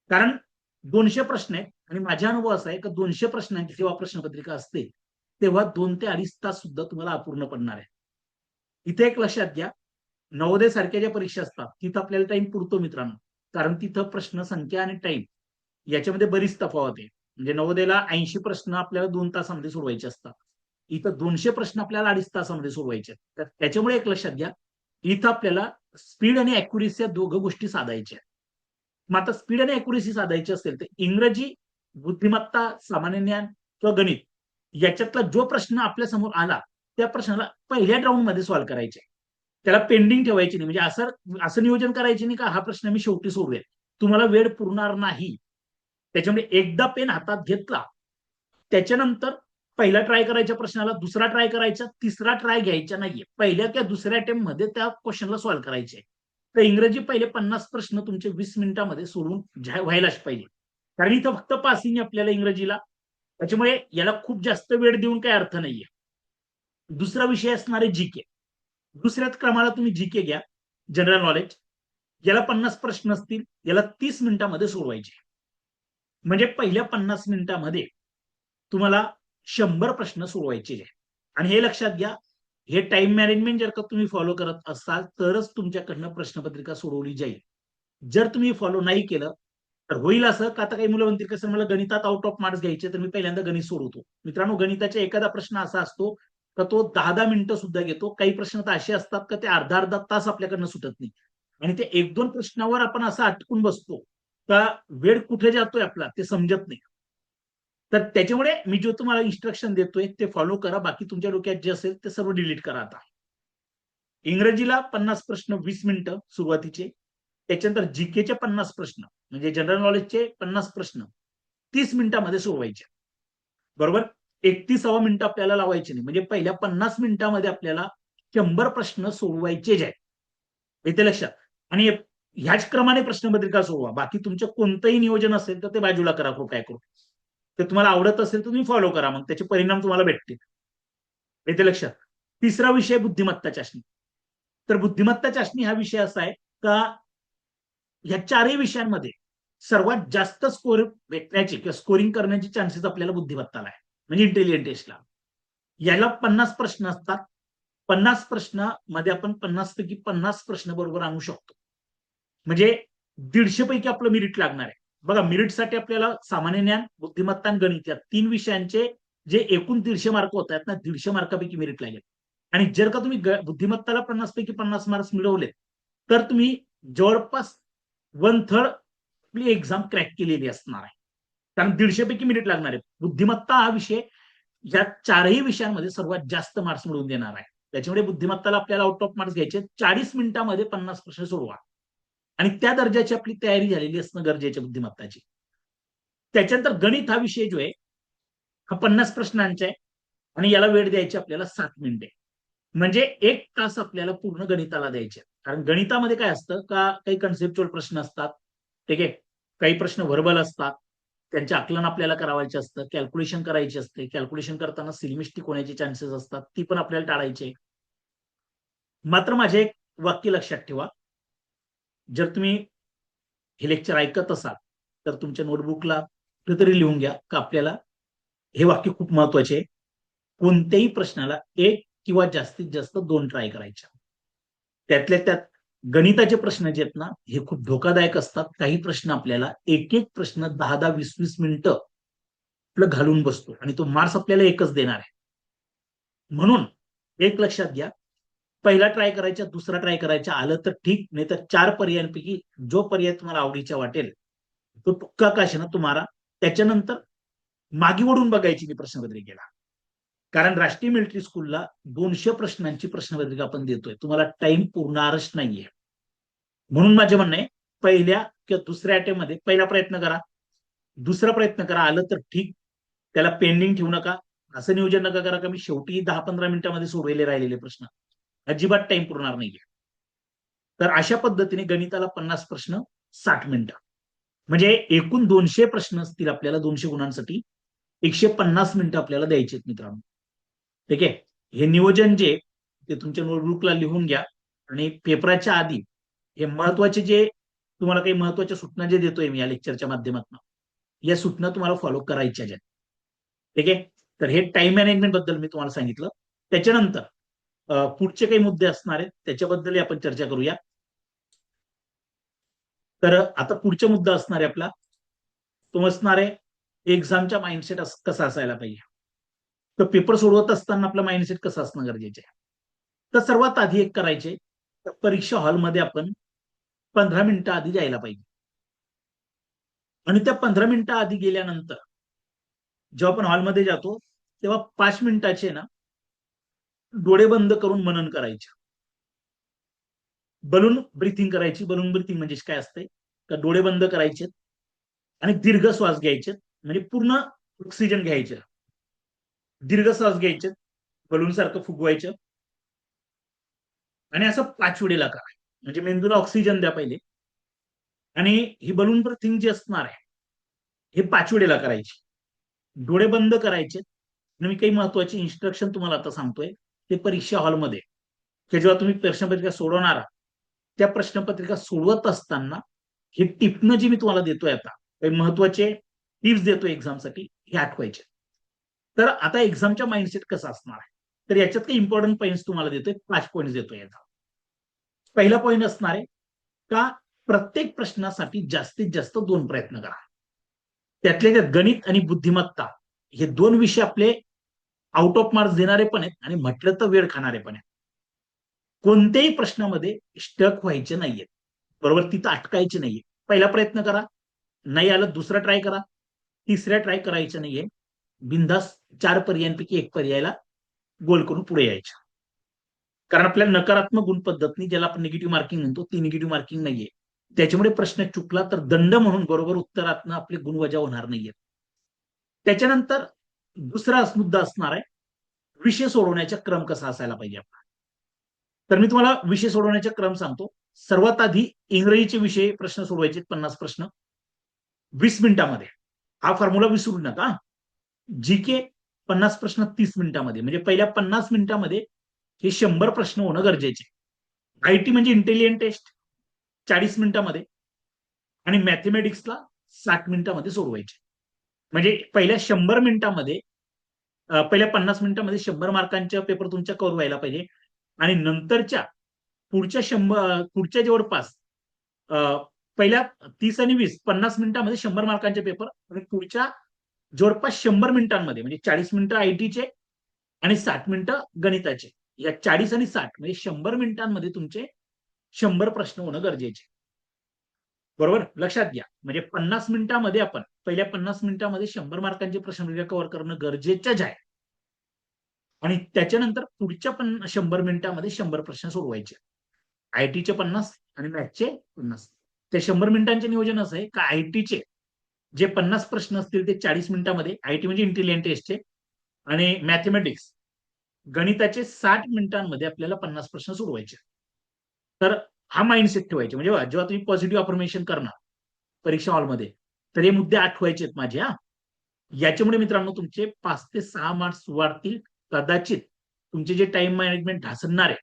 कारण 200 प्रश्न आहेत आणि माझा अनुभव असा आहे की 200 प्रश्नांची जेव्हा प्रश्नपत्रिका असते तेव्हा 2 ते 2.5 तास सुद्धा तुम्हाला अपूर्ण पडणार आहे. इथे एक लक्षात घ्या नवोदय सारख्या ज्या परीक्षा असतात तिथं आपल्याला टाइम पुरतो मित्रांनो. कारण तिथं प्रश्न संख्या आणि टाइम याच्यामध्ये बरीच तफावत आहे. म्हणजे नवोदयला 80 प्रश्न आपल्याला 2 तासामध्ये सोडवायचे असतात. इथं 200 प्रश्न आपल्याला 2.5 तासामध्ये सोडवायचे. तर त्याच्यामुळे एक लक्षात घ्या इथं आपल्याला स्पीड आणि अॅक्युरेसी या दोघं गोष्टी साधायच्या. मग आता स्पीड आणि अॅक्युरेसी साधायची असेल तर इंग्रजी, बुद्धिमत्ता, सामान्य ज्ञान किंवा गणित याच्यातला जो प्रश्न आपल्या समोर आला त्या प्रश्नाला पहिल्या राऊंड मध्ये सॉल्व्ह करायचे. त्याला पेंडिंग ठेवायची नाही. म्हणजे असं असं नियोजन करायचे नाही का हा प्रश्न मी शेवटी सोडवेल. तुम्हाला वेळ पुरणार नाही. त्याच्यामुळे एकदा पेन हातात घेतला त्याच्यानंतर पहिला ट्राय करायच्या प्रश्नाला दुसरा ट्राय करायचा तिसरा ट्राय घ्यायचा नाहीये. पहिल्या किंवा दुसऱ्या अटेम्प्ट मध्ये त्या क्वेश्चनला सॉल्व्ह करायचे. तर इंग्रजी पहिले 50 प्रश्न तुमचे 20 मिनिटांमध्ये सोडून व्हायलाच पाहिजे. कारण इथं फक्त पासिंग आपल्याला इंग्रजीला त्याच्यामुळे याला खूप जास्त वेळ देऊन काही अर्थ नाहीये. दुसरा विषय असणार आहे जीके. दुसऱ्याच क्रमाला तुम्ही जीके घ्या जनरल नॉलेज. याला 50 प्रश्न असतील याला 30 मिनिटांमध्ये सोडवायचे. म्हणजे पहिल्या 50 मिनिटांमध्ये तुम्हाला 100 प्रश्न सोडवायचे आहे. आणि हे लक्षात घ्या हे टाइम मॅनेजमेंट जर का तुम्ही फॉलो करत असाल तरच तुमच्याकडनं प्रश्नपत्रिका सोडवली जाईल. जर तुम्ही फॉलो नाही केलं तर होईल असं का आता काही मुलं म्हणतील कसं मला गणितात आउट ऑफ मार्क्स घ्यायचे तर मी पहिल्यांदा गणित सोडवतो. मित्रांनो गणिताचा एखादा प्रश्न असा असतो का तो 10-10 मिनिटं सुद्धा घेतो. काही प्रश्न तर असे असतात का ते अर्धा-अर्धा तास आपल्याकडनं सुटत नाही. आणि ते 1-2 प्रश्नावर आपण असं अटकून बसतो का वेळ कुठे जातोय आपला ते समजत नाही. तर त्याच्यामुळे मी जो तुम्हाला इन्स्ट्रक्शन देतोय ते फॉलो करा. बाकी तुमच्या डोक्यात जे असेल ते सर्व डिलीट करा. आता इंग्रजीला 50 प्रश्न 20 मिनिटं सुरुवातीचे. त्याच्यानंतर जीकेचे 50 प्रश्न म्हणजे जनरल नॉलेजचे 50 प्रश्न 30 मिनिटांमध्ये सोडवायचे. बरोबर 31 मिनिटं आपल्याला लावायचे नाही. म्हणजे पहिल्या 50 मिनिटांमध्ये आपल्याला 100 प्रश्न सोडवायचे जे आहेत इथे लक्षात. आणि ह्याच क्रमाने प्रश्नपत्रिका सोडवा. बाकी तुमचं कोणतंही नियोजन असेल तर ते बाजूला करा कृपया करून. ते तुम्हाला आवडत असेल तर तुम्ही फॉलो करा मग त्याचे परिणाम तुम्हाला भेटतील. इथे लक्षात. तिसरा विषय बुद्धिमत्ता चाचणी. तर बुद्धिमत्ता चाचणी हा विषय असा आहे का या चारही विषयांमध्ये सर्वात जास्त स्कोर भेटण्याची किंवा स्कोरिंग करण्याची चान्सेस आपल्याला बुद्धिमत्ताला आहे, म्हणजे इंटेलिजंट टेस्टला. याला 50 प्रश्न असतात. 50 प्रश्नामध्ये आपण 50 पैकी 50 प्रश्न बरोबर आणू शकतो. म्हणजे 150 पैकी आपलं मेरिट लागणार आहे. बघा, मेरिटसाठी आपल्याला सामान्य ज्ञान, बुद्धिमत्ता आणि गणित या 3 विषयांचे जे एकूण 150 मार्क होत आहेत ना, 150 मार्कापैकी मेरिट लागेल. आणि जर का तुम्ही बुद्धिमत्ताला 50 पैकी 50 मार्क्स मिळवले तर तुम्ही जवळपास 1/3 आपली एक्झाम क्रॅक केलेली असणार आहे. कारण 150 पैकी मेरिट लागणार आहे. बुद्धिमत्ता हा विषय या चारही विषयांमध्ये सर्वात जास्त मार्क्स मिळवून देणार आहे. त्याच्यामुळे बुद्धिमत्ताला आपल्याला आउट ऑफ मार्क्स घ्यायचे. 40 मिनिटांमध्ये 50 प्रश्न सोडवा आणि त्या दर्जाची आपली तयारी झालेली असणं गरजेची बुद्धिमत्ताची. त्याच्यानंतर गणित हा विषय जो आहे हा 50 प्रश्नांचा आहे आणि याला वेळ द्यायची आपल्याला 7 मिनिटे. म्हणजे 1 तास आपल्याला पूर्ण गणिताला द्यायचे. कारण गणितामध्ये काय असतं का काही कन्सेप्च्युअल प्रश्न असतात, ठीक आहे, काही प्रश्न व्हर्बल असतात, त्यांचे आकलन आपल्याला करावायचे असतं, कॅल्क्युलेशन करायची असते. कॅल्क्युलेशन करताना सिली मिस्टेक होण्याचे चान्सेस असतात, ती पण आपल्याला टाळायचे. मात्र माझे एक वाक्य लक्षात ठेवा, जर तुम्ही हे लेक्चर ऐकत असाल तर तुमच्या नोटबुकला कुठेतरी लिहून घ्या का आपल्याला हे वाक्य खूप महत्वाचे आहे. कोणत्याही प्रश्नाला 1 किंवा जास्तीत जास्त 2 ट्राय करायच्या. त्यातल्या त्यात गणिताचे प्रश्न जे आहेत ना हे खूप धोकादायक असतात. काही प्रश्न आपल्याला एक एक प्रश्न 10-10, 20-20 मिनिटं आपलं घालून बसतो आणि तो मार्क्स आपल्याला एकच देणार आहे. म्हणून एक लक्षात घ्या, पहिला ट्राय करायचा, दुसरा ट्राय करायचा, आलं तर ठीक, नाही तर 4 पर्यायांपैकी जो पर्याय तुम्हाला आवडीचा वाटेल तो तुक्का काशीनं तुम्हाला त्याच्यानंतर मागे वळून बघायची मी प्रश्नपत्रिकेला. कारण राष्ट्रीय मिलिटरी स्कूलला 200 प्रश्नांची प्रश्नपत्रिका आपण देतोय. तुम्हाला टाइम पुरणारच नाहीये. म्हणून माझे म्हणणं आहे, पहिल्या किंवा दुसऱ्या अटेम्प्ट मध्ये पहिला प्रयत्न करा, दुसरा प्रयत्न करा, आलं तर ठीक, त्याला पेंडिंग ठेवू नका. असं नियोजन नका करा का मी शेवटी 10-15 मिनिटांमध्ये सोडवले राहिलेले प्रश्न. अजिबात टाइम पुरणार नाहीये. तर अशा पद्धतीने गणिताला 50 प्रश्न 60 मिनिटं, म्हणजे एकूण 200 प्रश्न असतील आपल्याला 200 गुणांसाठी. 150 मिनिटं आपल्याला द्यायचे मित्रांनो. ठीक आहे, हे नियोजन जे ते तुमच्या नोटबुकला लिहून घ्या आणि पेपराच्या आधी हे महत्वाचे जे तुम्हाला काही महत्वाच्या सूचना जे देतोय मी या लेक्चरच्या माध्यमातून, या सूचना तुम्हाला फॉलो करायच्या आहेत. ठीक आहे, तर हे टाइम मॅनेजमेंट बद्दल मी तुम्हाला सांगितलं. त्याच्यानंतर पुढचे काही मुद्दे असणार आहेत त्याच्याबद्दल आपण चर्चा करूया. तर आता पुढचा मुद्दा असणार आहे आपला, तो असणार आहे एक्झामचा माइंडसेट कसा असायला पाहिजे. तर पेपर सोडवत असताना आपलं माइंडसेट कसं असणं गरजेचं आहे. तर सर्वात आधी एक करायचे, तर परीक्षा हॉलमध्ये आपण 15 मिनिटं आधी जायला पाहिजे. आणि त्या 15 मिनिटं आधी गेल्यानंतर जेव्हा आपण हॉलमध्ये जातो तेव्हा 5 मिनिटाचे ना डोळे बंद करून मनन करायचे. बलून ब्रिथिंग करायची. बलून ब्रिथिंग म्हणजे काय असते, तर डोळे बंद करायचे आणि दीर्घ श्वास घ्यायचे, म्हणजे पूर्ण ऑक्सिजन घ्यायचे, दीर्घ श्वास घ्यायचे, बलून सारखं फुगवायचं आणि असं 5 वेळेला करा. म्हणजे मेंदूला ऑक्सिजन द्या पहिले. आणि ही बलून ब्रिथिंग जी असणार आहे हे 5 वेळेला करायची. डोळे बंद करायचे. आणि मी काही महत्वाची इन्स्ट्रक्शन तुम्हाला आता सांगतोय, ते परीक्षा हॉलमध्ये की जेव्हा तुम्ही प्रश्नपत्रिका सोडवणार त्या प्रश्नपत्रिका सोडवत असताना हे टिपणं जी मी तुम्हाला देतोय आता, काही महत्वाचे टिप्स देतोय एक्झामसाठी, हे आठवायचे. तर आता एक्झामच्या माइंडसेट कसा असणार आहे, तर याच्यात काही इम्पॉर्टंट पॉईंट्स तुम्हाला देतोय, 5 पॉईंट्स देतोय याचा. पहिला पॉईंट असणार आहे का प्रत्येक प्रश्नासाठी जास्तीत जास्त 2 प्रयत्न करा. त्यातले त्यात गणित आणि बुद्धिमत्ता हे 2 विषय आपले आउट ऑफ मार्क्स देणारे पण आहेत आणि म्हटलं तर वेळ खाणारे पण आहेत. कोणत्याही प्रश्नामध्ये स्टक व्हायचे नाहीये, बरोबर, तिथं अटकायचे नाहीये. पहिला प्रयत्न करा, नाही आलं दुसरा ट्राय करा, तिसऱ्या ट्राय करायचं नाहीये. बिनधास्त 4 पर्यायांपैकी 1 पर्यायाला गोल करून पुढे यायचं. कारण आपल्याला नकारात्मक गुण पद्धतीने, ज्याला आपण निगेटिव्ह मार्किंग म्हणतो, ती निगेटिव्ह मार्किंग नाहीये. त्याच्यामुळे प्रश्न चुकला तर दंड म्हणून बरोबर उत्तरातनं आपले गुण वजा होणार नाहीयेत. त्याच्यानंतर दुसरा मुद्दा असणार आहे, विषय सोडवण्याचा क्रम कसा असायला पाहिजे आपला. तर मी तुम्हाला विषय सोडवण्याचा क्रम सांगतो. सर्वात आधी इंग्रजीचे विषय प्रश्न सोडवायचे 50 प्रश्न 20 मिनिटांमध्ये. हा फॉर्म्युला विसरू नका. जीके 50 प्रश्न 30 मिनिटांमध्ये, म्हणजे पहिल्या 50 मिनिटांमध्ये हे 100 प्रश्न होणं गरजेचे. आयटी म्हणजे इंटेलिजंट टेस्ट 40 मिनिटांमध्ये आणि मॅथमॅटिक्सला 60 मिनिटांमध्ये सोडवायचे. म्हणजे पहिल्या 100 मिनिटांमध्ये पहिल्या 50 मिनिटांमध्ये 100 मार्कांच्या पेपर तुमच्या कव्हर व्हायला पाहिजे आणि नंतरच्या पुढच्या जवळपास पहिल्या 30 आणि 20 50 मिनिटांमध्ये 100 मार्कांचे पेपर आणि पुढच्या जवळपास 100 मिनिटांमध्ये म्हणजे 40 मिनिटं आयटीचे आणि 60 मिनिटं गणिताचे. या 40 आणि 60 म्हणजे 100 मिनिटांमध्ये तुमचे 100 प्रश्न होणं गरजेचे. बरोबर, लक्षात घ्या. म्हणजे 50 मिनिटांमध्ये आपण पहिल्या 50 मिनिटांमध्ये 100 मार्कांचे प्रश्न कव्हर करणं गरजेचंच आहे. आणि त्याच्यानंतर पुढच्या 100 मिनिटांमध्ये 100 प्रश्न सोडवायचे. आयटीचे 50 आणि मॅथचे 50. ते 100 मिनिटांचे नियोजन असं आहे का आयटीचे जे 50 प्रश्न असतील ते 40 मिनिटांमध्ये, आयटी म्हणजे इंटेलिजंट टेस्टचे, आणि मॅथमॅटिक्स गणिताचे 60 मिनिटांमध्ये आपल्याला 50 प्रश्न सोडवायचे. तर हा माइंडसेट ठेवायचे. म्हणजे जेव्हा तुम्ही पॉझिटिव्ह अफर्मेशन करणार परीक्षा हॉलमध्ये तर हे मुद्दे आठवायचे आहेत माझे. याच्यामुळे मित्रांनो तुमचे 5 ते 6 मार्क्स वाढतील. कदाचित तुमचे जे टाइम मॅनेजमेंट ढासळणार आहे,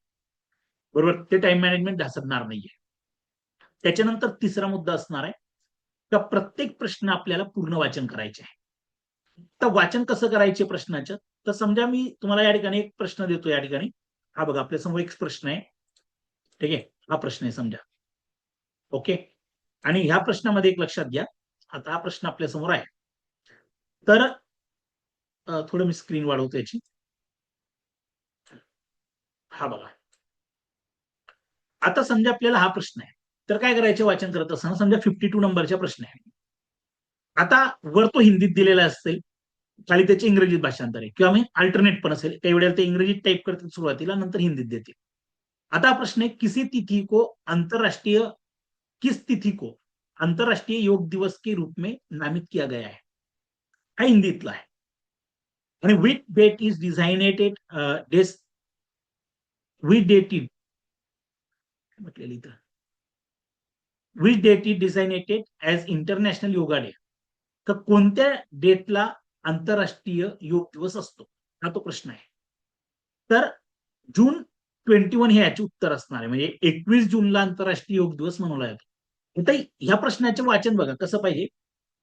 बरोबर, ते टाइम मॅनेजमेंट ढासळणार नाहीये. त्याच्यानंतर तिसरा मुद्दा असणार आहे का प्रत्येक प्रश्न आपल्याला पूर्ण वाचन करायचे आहे. तर वाचन कसं करायचे प्रश्नाचं, तर समजा मी तुम्हाला या ठिकाणी एक प्रश्न देतो. या ठिकाणी हा बघा आपल्यासमोर एक प्रश्न आहे. ठीक आहे, हा प्रश्न आहे समजा. ओके, आणि ह्या प्रश्नामध्ये एक लक्षात घ्या. आता हा प्रश्न आपल्यासमोर आहे. तर थोडं मी स्क्रीन वाढवतो याची. हा बघा, आता समजा आपल्याला हा प्रश्न आहे. तर काय करायचे वाचन करत असताना, समजा 52 नंबरचा प्रश्न आहे. आता वर तो हिंदीत दिलेला असेल, खाली त्याचे इंग्रजीत भाषांतर आहे, किंवा मी अल्टरनेट पण असेल. काही वेळेला ते इंग्रजीत टाईप करतील सुरुवातीला, नंतर हिंदीत देतील. आता हा प्रश्न आहे, किस तिथी को अंतरराष्ट्रीय योग दिवस के रूप में नामित किया गया है. हा हिंदीतला आहे. आणि which date is designated which date is म्हटलेलं इथं which date is designated as international yoga day. तर कोणत्या डेटला आंतरराष्ट्रीय योग दिवस असतो, हा तो प्रश्न आहे. तर जून 21 हे याचे उत्तर असणार आहे. म्हणजे 21 जूनला आंतरराष्ट्रीय योग दिवस मनवला जातो. आता ह्या प्रश्नाचे वाचन बघा कसं पाहिजे.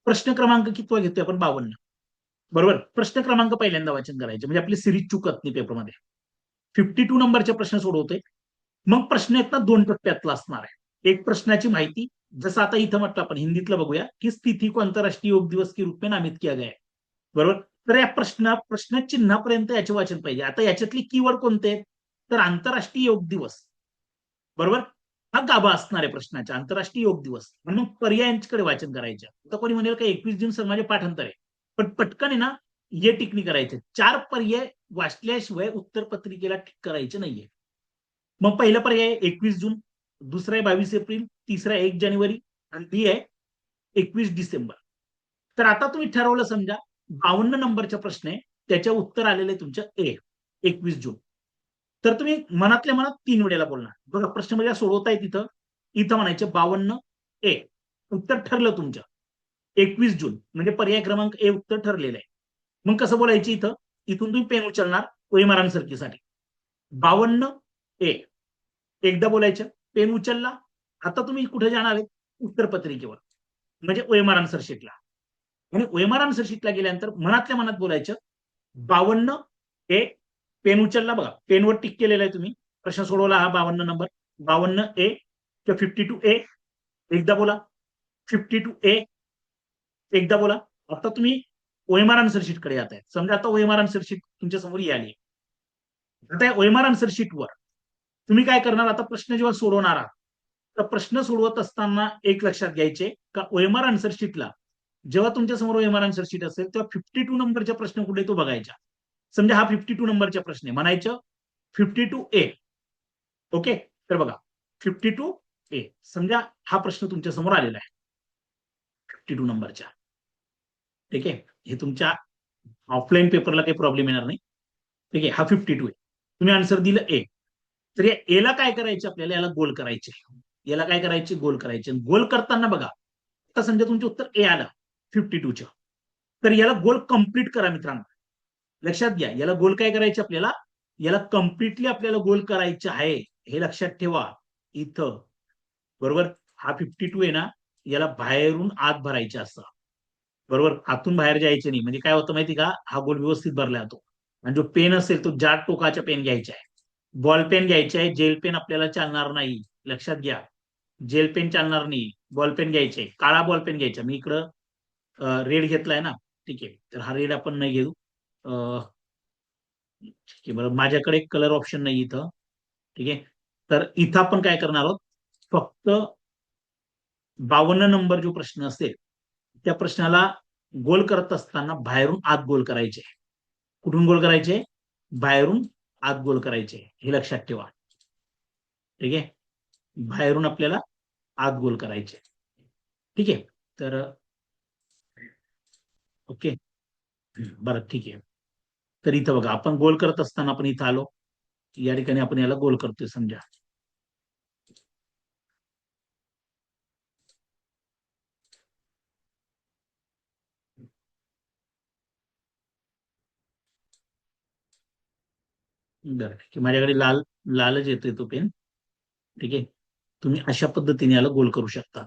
प्रश्न क्रमांक कितवा घेतोय आपण, 52. बरोबर, प्रश्न क्रमांक पहिल्यांदा वाचन करायचे म्हणजे आपली सिरीज चुकत नाही पेपरमध्ये. 52 नंबरचे प्रश्न सोडवतोय. मग प्रश्न आहेत ना 2 टप्प्यातला असणार आहे. एक प्रश्नाची माहिती, जसं आता इथं म्हटलं आपण हिंदीतलं बघूया, की तिथी को आंतरराष्ट्रीय योग दिवस के रूप में नामित किया गया है. बरोबर, तर या प्रश्न चिन्हापर्यंत याचे वाचन पाहिजे. आता याच्यातली कीवर्ड कोणते आहेत, तर आंतरराष्ट्रीय योग दिवस. बरोबर, हा गाभा असणार आहे प्रश्नाचा, आंतरराष्ट्रीय योग दिवस. आणि मग पर्यायांकडे वाचन करायचं. आता कोणी म्हणेल का 21 जून सर माझे पाठांतर आहे, पण पटकन आहे ना ये टिकणी करायचे. 4 पर्याय वाचल्याशिवाय उत्तर पत्रिकेला टिक करायचे नाहीये. मग पहिला पर्याय 21 जून, दुसरा आहे 22 एप्रिल, तिसरा 1 जानेवारी आणि बी आहे 21 डिसेंबर. तर आता तुम्ही ठरवलं समजा 52 नंबरचा प्रश्न आहे, त्याच्या उत्तर आलेलं आहे तुमच्या ए 21 जून. तर तुम्ही मनातल्या मनात 3 वेळेला बोलणार. बघा प्रश्न म्हणजे सोडवताय तिथं, इथं म्हणायचे 52 ए, उत्तर ठरलं तुमचं 21 जून, म्हणजे पर्याय क्रमांक ए उत्तर ठरलेलं आहे. मग कसं बोलायचं इथं, इथून तुम्ही पेन उचलणार वैमारान सरकीसाठी 52 ए, एकदा बोलायचं, पेन उचलला. आता तुम्ही कुठे जाणार आहे, उत्तर पत्रिकेवर, म्हणजे ओएमआर आन्सर शीटला. आणि ओएमआर आन्सर शीटला गेल्यानंतर मनातल्या मनात बोलायचं 52 ए, पेन उचलला बघा, पेनवर टिक केलेला आहे तुम्ही, प्रश्न सोडवला हा 52 नंबर, 52 ए किंवा 52 ए, एकदा बोला 52 ए, एकदा बोला. आता तुम्ही ओएमआर आन्सर शीटकडे जात आहे. समजा आता ओएमआर आन्सर शीट तुमच्या समोर आली. आता ओएमआर आन्सर शीटवर तुम्ही काय करणार, आता प्रश्न जेव्हा सोडवणार आहात, तर प्रश्न सोडवत असताना एक लक्षात घ्यायचे का ओएमआर आन्सर शीटला जेव्हा तुमच्या समोर ओएमआर आन्सर शीट असेल तेव्हा 52 नंबरचा प्रश्न कुठे तो बघायचा. समजा हा 52 नंबरचा प्रश्न आहे, म्हणायचं 52 ए. ओके, तर बघा 52 ए, समजा हा प्रश्न तुमच्या समोर आलेला आहे 52 नंबरचा. ठीक आहे, हे तुमच्या ऑफलाईन पेपरला काही प्रॉब्लेम येणार नाही. ठीक आहे, हा 52 आहे, तुम्ही आन्सर दिलं ए. तर या एला काय करायचे आपल्याला, याला गोल करायचे. याला काय करायचे, गोल करायचे. गोल करताना बघा, आता समजा तुमचं उत्तर ए आलं 52च्या, तर याला गोल कम्प्लीट करा मित्रांनो. लक्षात घ्या, याला गोल काय करायचे आपल्याला, याला कम्प्लिटली आपल्याला गोल करायचं आहे, हे लक्षात ठेवा. इथं बरोबर हा 52 आहे ना, याला बाहेरून आत भरायचे असतं. बरोबर, आतून बाहेर जायचे नाही. म्हणजे काय होतं माहिती का, हा गोल व्यवस्थित भरला जातो. आणि जो पेन असेल तो जाड टोकाच्या पेन घ्यायचा आहे. बॉल पेन घ्यायचे आहे, जेल पेन आपल्याला चालणार नाही, लक्षात घ्या. जेल पेन चालणार नाही, बॉल पेन घ्यायचे, काळा बॉल पेन घ्यायचा. मी इकडं रेड घेतलाय ना, ठीक आहे, तर हा रेड आपण नाही घेऊ. ठीक आहे, बरं, माझ्याकडे कलर ऑप्शन नाही इथं. ठीक आहे, तर इथं आपण काय करणार आहोत, फक्त 52 नंबर जो प्रश्न असेल त्या प्रश्नाला गोल करत असताना बाहेरून आत गोल करायचे. कुठून गोल करायचे, बाहेरून आत गोल करायचे, हे लक्षात ठेवा. ठीक आहे, बाहेरून आपल्याला आत गोल करायचे. ठीक आहे, तर ओके, बरं ठीक आहे. तर इथं बघा, आपण गोल करत असताना आपण इथं आलो, या ठिकाणी आपण याला गोल करतोय समजा. बरं ठीक आहे, माझ्याकडे लालच येतोय तो पेन. ठीक आहे, तुम्ही अशा पद्धतीने याला गोल करू शकता.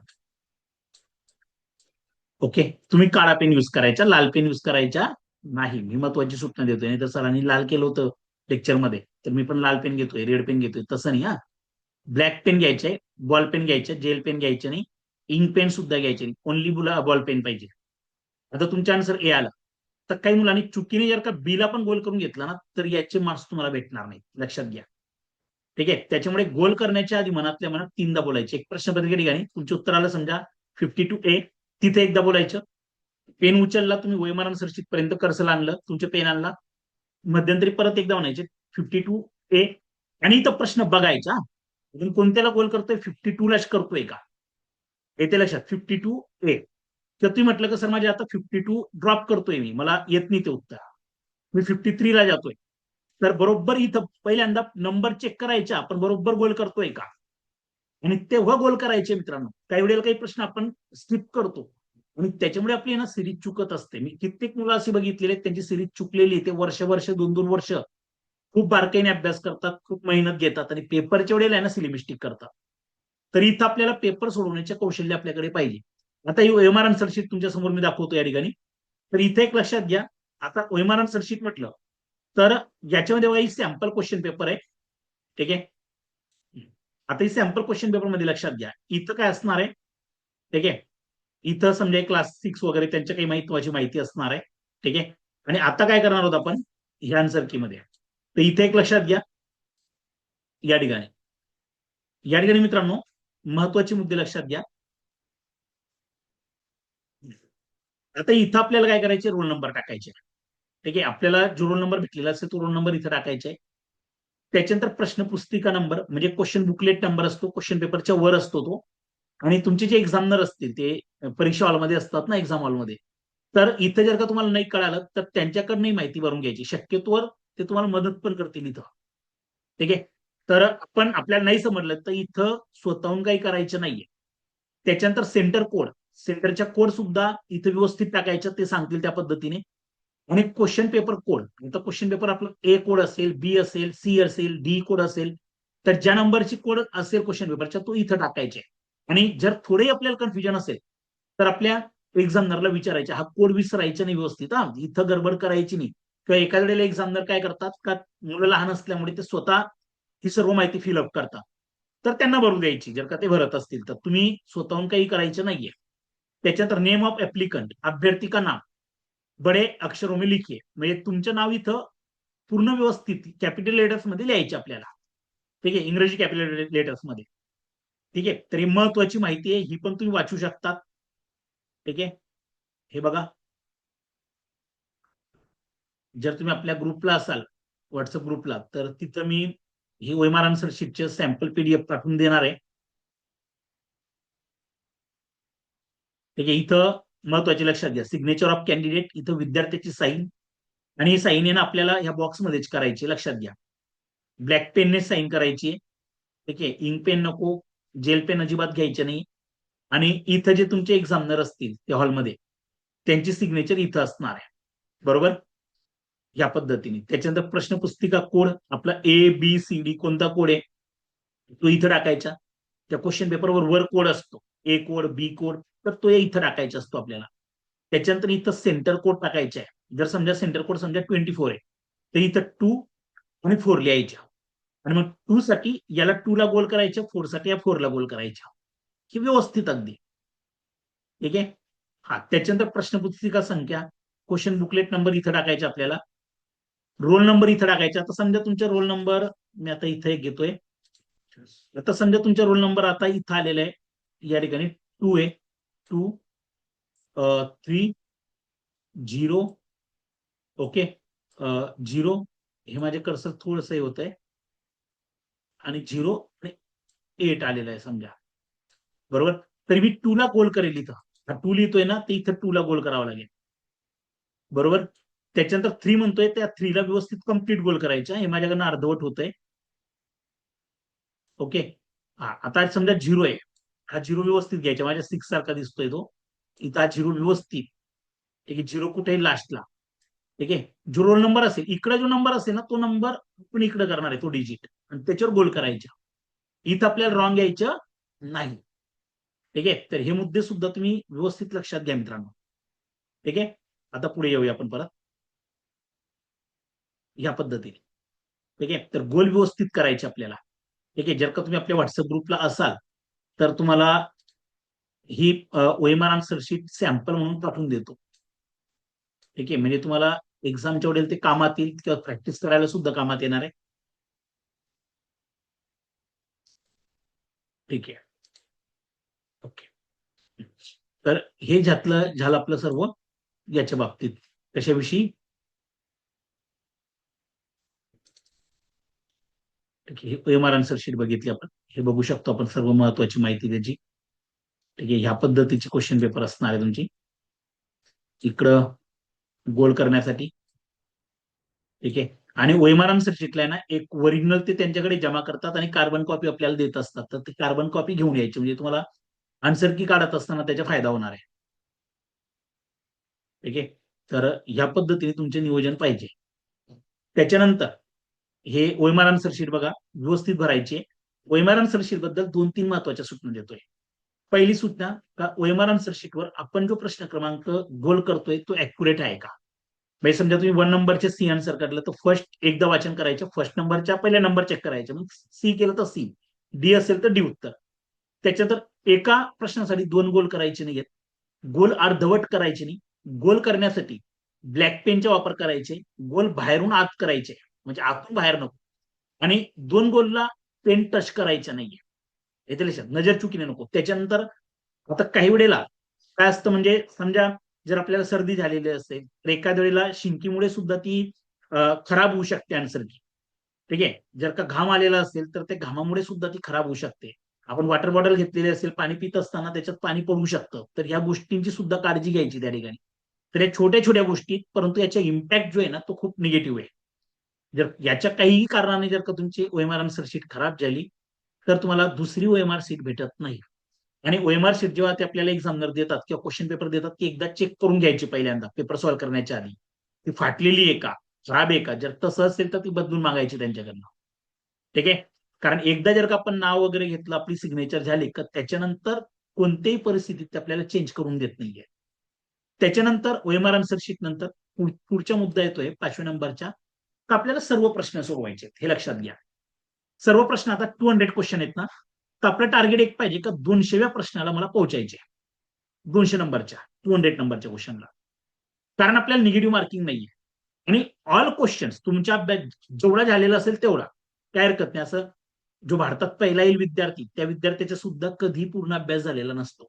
ओके, तुम्ही काळा पेन युज करायचा, लाल पेन युज करायचा नाही. मी महत्वाची सूचना देतोय, नाही तर सरांनी लाल केलं होतं लेक्चरमध्ये, तर मी पण लाल पेन घेतोय, रेड पेन घेतोय, तसं नाही. हा, ब्लॅक पेन घ्यायचे, बॉल पेन घ्यायचे, जेल पेन घ्यायचे नाही, इंक पेन सुद्धा घ्यायचे नाही, ओनली बॉल पेन पाहिजे. आता तुमच्या आन्सर ए आला, तर काही मुलांनी चुकीने जर का बीला पण गोल करून घेतला ना, तर याचे मार्क्स तुम्हाला भेटणार नाही, लक्षात घ्या. ठीक आहे, त्याच्यामुळे गोल करण्याच्या आधी मनातल्या मनात 3दा बोलायचे. एक प्रश्नपत्रिके ठिकाणी तुमच्या उत्तराला समजा 52A, तिथे एकदा बोलायचं. पेन उचलला तुम्ही, वैमानान सरशीत पर्यंत कर्सर आणलं, तुमच्या पेन आणला, मध्यंतरी परत एकदा म्हणायचे 52A, आणि इथं प्रश्न बघायचा, कोणत्याला गोल करतोय, 52लाच करतोय का, येते लक्षात. 52A, तर तुम्ही म्हटलं का सर माझे आता 52 ड्रॉप करतोय मी, मला येत नाही ते उत्तर, मी 53ला जातोय, तर बरोबर इथं पहिल्यांदा नंबर चेक करायचा, आपण बरोबर गोल करतोय का, आणि तेव्हा गोल करायचे मित्रांनो. काही वेळेला काही प्रश्न आपण स्किप करतो आणि त्याच्यामुळे आपली ना सिरीज चुकत असते. मी कित्येक मुलं असे बघितलेले त्यांची सिरीज चुकलेली, ते वर्ष वर्ष 2-2 वर्ष खूप बारकाईने अभ्यास करतात, खूप मेहनत घेतात आणि पेपरच्या वेळेला आहे ना सिली मिस्टेक करतात. तर इथं आपल्याला पेपर सोडवण्याचे कौशल्य आपल्याकडे पाहिजे. आता ही ओएमआर आन्सर शीट तुमच्या समोर मी दाखवतो या ठिकाणी. तर इथे एक लक्षात घ्या, आता ओएमआर आन्सर शीट म्हटलं तर याच्यामध्ये बघा सॅम्पल क्वेश्चन पेपर आहे. ठीक आहे, आता ही सॅम्पल क्वेश्चन पेपर मध्ये लक्षात घ्या, इथं काय असणार आहे. ठीक आहे, इथं समजा क्लास 6 वगैरे त्यांच्या काही महत्वाची माहिती असणार आहे. ठीक आहे, आणि आता काय करणार आहोत आपण ह्या आन्सर की मध्ये, तर इथे एक लक्षात घ्या, या ठिकाणी मित्रांनो महत्वाचे मुद्दे लक्षात घ्या. आता इथं आपल्याला काय करायचे, रोल नंबर टाकायचे. ठीक आहे, आपल्याला जो रोल नंबर भेटलेला असेल तो रोल नंबर इथं टाकायचा आहे. त्याच्यानंतर प्रश्न पुस्तिका नंबर म्हणजे क्वेश्चन बुकलेट नंबर असतो, क्वेश्चन पेपरच्या वर असतो तो. आणि तुमचे जे एक्झामिनर असतील ते परीक्षा हॉलमध्ये असतात ना, एक्झाम हॉलमध्ये, तर इथं जर का तुम्हाला नाही कळालं तर त्यांच्याकडनं माहिती भरून घ्यायची, शक्यतोवर ते तुम्हाला मदत पण करतील इथं. ठीक आहे, तर आपण आपल्याला नाही समजलं तर इथं स्वतःहून काही करायचं नाहीये. त्याच्यानंतर सेंटर कोड, सेंटरच्या कोड सुद्धा इथं व्यवस्थित टाकायचं, ते सांगतील त्या पद्धतीने. आणि क्वेश्चन पेपर कोड, तर क्वेश्चन पेपर आपलं ए कोड असेल, बी असेल, सी असेल, डी कोड असेल, तर ज्या नंबरची कोड असेल क्वेश्चन पेपरच्या तो इथं टाकायचे. आणि जर थोडे आपल्याला कन्फ्युजन असेल तर आपल्या एक्झामिनरला विचारायचे, हा कोड विसरायचा नाही व्यवस्थित, हा इथं गडबड करायची नाही. किंवा एखाद्या वेळेला एक्झामिनर काय करतात का, मुलं लहान असल्यामुळे ते स्वतः ही सर्व माहिती फिलअप करतात, तर त्यांना भरू द्यायची जर का ते भरत असतील तर. तुम्ही स्वतःहून काही करायचं नाहीये. त्याच्यात नेम ऑफ ऍप्लिकंट, अभ्यर्थी का नाम बडे अक्षरों में लिखिए, म्हणजे तुमचं नाव इथं पूर्ण व्यवस्थित कॅपिटल लेटर्स मध्ये लिहायचे आपल्याला. ठीक आहे, इंग्रजी कॅपिटल लेटर्स मध्ये. ठीक आहे, तर ही महत्वाची माहिती आहे, ही पण तुम्ही वाचू शकता. ठीक आहे, हे बघा, जर तुम्ही आपल्या ग्रुपला असाल, व्हॉट्सअप ग्रुपला, तर तिथं मी ही ओएमआर आन्सर शीटचे सॅम्पल पीडीएफ पाठवून देणार आहे. ठीक आहे, इथं महत्वाचे लक्षात घ्या, सिग्नेचर ऑफ कॅन्डिडेट, इथं विद्यार्थ्याची साईन, आणि ही साईन आहे ना आपल्याला ह्या बॉक्समध्येच करायची, लक्षात घ्या. ब्लॅक पेनने साईन करायची. ठीक आहे, इंक पेन नको, जेल पेन अजिबात घ्यायचे नाही. आणि इथं जे तुमचे एक्झामिनर असतील त्या हॉलमध्ये, त्यांची सिग्नेचर इथं असणार आहे. बरोबर, या पद्धतीने. त्याच्यानंतर प्रश्नपुस्तिका कोड आपला ABCD कोणता कोड आहे तो इथं टाकायचा. त्या क्वेश्चन पेपरवर वर कोड असतो, A कोड, B कोड, तर तो इथं टाकायचा असतो आपल्याला. त्याच्यानंतर इथं सेंटर कोड टाकायचा आहे. जर समजा सेंटर कोड समजा 24 आहे, तर इथं 2 आणि 4 लिहायच्या. आणि मग 2 साठी याला 2 ला गोल करायच्या, 4 साठी या 4 ला गोल करायच्या. ही व्यवस्थित अगदी. ठीक आहे. हा, त्याच्यानंतर प्रश्नपुस्तिका संख्या, क्वेश्चन बुकलेट नंबर इथं टाकायचा आपल्याला. रोल नंबर इथं टाकायचा. आता समजा तुमचा रोल नंबर मी आता इथे एक घेतोय. आता समजा तुमचा रोल नंबर आता इथं आलेला आहे, या ठिकाणी 2 आहे, 2 3 0, ओके, 0, हे माझे कर्सर थोडंसं हे होत आहे, आणि 0 आणि 8 आलेलं आहे समजा, बरोबर. तरी मी 2 ला गोल करेल इथं. हा 2 लिहितोय ना, ते इथं 2 ला गोल करावं लागेल, बरोबर. त्याच्यानंतर 3 म्हणतोय, त्या 3 ला व्यवस्थित कम्प्लीट गोल करायचं. हे माझ्याकडनं अर्धवट होतंय, ओके. हा, आता समजा 0 आहे, हा 0 व्यवस्थित घ्यायचा. माझ्या 6 सारखा दिसतोय तो, इथं हा 0 व्यवस्थित. ठीक आहे, 0 कुठेही लास्टला. ठीक आहे. जो रोल नंबर असेल, इकडे जो नंबर असेल ना, तो नंबर आपण इकडे करणार आहे, तो डिजिट, आणि त्याच्यावर गोल करायचा. इथं आपल्याला रॉंग यायचं नाही. ठीक आहे. तर हे मुद्दे सुद्धा तुम्ही व्यवस्थित लक्षात घ्या मित्रांनो. ठीक आहे. आता पुढे येऊया आपण परत या पद्धतीने. ठीक आहे. तर गोल व्यवस्थित करायचे आपल्याला. ठीक आहे. जर का तुम्ही आपल्या व्हॉट्सअप ग्रुपला असाल, तर तुम्हाला ही OMR आन्सर शीट सॅम्पल म्हणून पाठवून देतो. ठीक आहे. म्हणजे तुम्हाला एक्झामच्या वेळेला ते कामात येईल, किंवा प्रॅक्टिस करायला सुद्धा कामात येणार आहे. ठीक आहे. ओके. तर हे झालं आपलं सर्व याच्या बाबतीत. कशाविषयी? ठीक आहे. OMR आन्सर शीट बघितली आपण. हे बघू शकतो आपण सर्व महत्वाची माहिती त्याची. ठीक आहे. ह्या पद्धतीची क्वेश्चन पेपर असणार आहे तुमची. इकडं गोल करण्यासाठी. ठीक आहे. आणि OMR आन्सर शीटला आहे ना, एक ओरिजिनल ते त्यांच्याकडे जमा करतात, आणि कार्बन कॉपी आपल्याला देत असतात. तर ते कार्बन कॉपी घेऊन यायची, म्हणजे तुम्हाला आन्सर की काढत असताना त्याचा फायदा होणार आहे. ठीक आहे. तर ह्या पद्धतीने तुमचे नियोजन पाहिजे. त्याच्यानंतर हे OMR आन्सर शीट बघा, व्यवस्थित भरायची. OMR आन्सर शीट बद्दल 2-3 महत्वाच्या सूचना देतोय. पहिली सूचना, का OMR आन्सर शीटवर आपण जो प्रश्न क्रमांक गोल करतोय तो ऍक्युरेट आहे का. म्हणजे समजा तुम्ही 1 नंबरचे सी आन्सर काढलं, तर फर्स्ट एकदा वाचन करायचं, फर्स्ट नंबरच्या पहिल्या नंबर चेक करायचे, मग सी केलं तर सी, डी असेल तर डी उत्तर. त्याच्यानंतर एका प्रश्नासाठी 2 गोल करायचे नाहीयेत, गोल अर्धवट करायचे नाही. गोल करण्यासाठी ब्लॅक पेनचा वापर करायचे, गोल बाहेरून आत करायचे, म्हणजे आतून बाहेर नको, आणि 2 गोलला पेन टच करायचं नाहीये. येते लक्षात, नजर चुकीने नको. त्याच्यानंतर आता काही वेळेला काय असतं, म्हणजे समजा जर आपल्याला सर्दी झालेली असेल, तर एखाद्या वेळेला शिंकीमुळे सुद्धा ती खराब होऊ शकते आन्सर की. ठीक आहे. जर का घाम आलेला असेल, तर त्या घामामुळे सुद्धा ती खराब होऊ शकते. आपण वॉटर बॉटल घेतलेली असेल, पाणी पित असताना त्याच्यात पाणी पडू शकतं, तर ह्या गोष्टींची सुद्धा काळजी घ्यायची त्या ठिकाणी. तर या छोट्या छोट्या गोष्टी, परंतु याचा इम्पॅक्ट जो आहे ना, तो खूप निगेटिव्ह आहे. जर याच्या काहीही कारणाने जर का तुमची OMR आन्सर शीट खराब झाली, तर तुम्हाला दुसरी OMR शीट भेटत नाही. आणि OMR शीट जेव्हा ते आपल्याला एक्झामनर देतात, किंवा क्वेश्चन पेपर देतात, की एकदा चेक करून घ्यायची पहिल्यांदा पेपर सॉल्व्ह करण्याच्या आधी, ती फाटलेली आहे का, खराब आहे का. जर तसं असेल तर ती बदलून मागायची त्यांच्याकडनं. ठीक आहे. कारण एकदा जर का आपण नाव वगैरे घेतलं, आपली सिग्नेचर झाली, का त्याच्यानंतर कोणत्याही परिस्थितीत आपल्याला चेंज करून देत नाहीये. त्याच्यानंतर OMR आन्सर शीट नंतर पुढचा मुद्दा येतोय 5व्या नंबरच्या, का आपल्याला सर्व प्रश्न सोडवायचे, हे लक्षात घ्या. सर्व प्रश्न आता 200 क्वेश्चन आहेत ना, तर आपलं टार्गेट एक पाहिजे, का 200व्या प्रश्नाला मला पोहोचायचे, 200 नंबरच्या, 200 नंबरच्या क्वेश्चनला. कारण आपल्याला निगेटिव्ह मार्किंग नाहीये. आणि ऑल क्वेश्चन्स तुमच्या अभ्यास जेवढा झालेला असेल तेवढा, काय हरकत नाही. असं जो भारतात पहिला येईल विद्यार्थी, त्या विद्यार्थ्याचा सुद्धा कधी पूर्ण अभ्यास झालेला नसतो.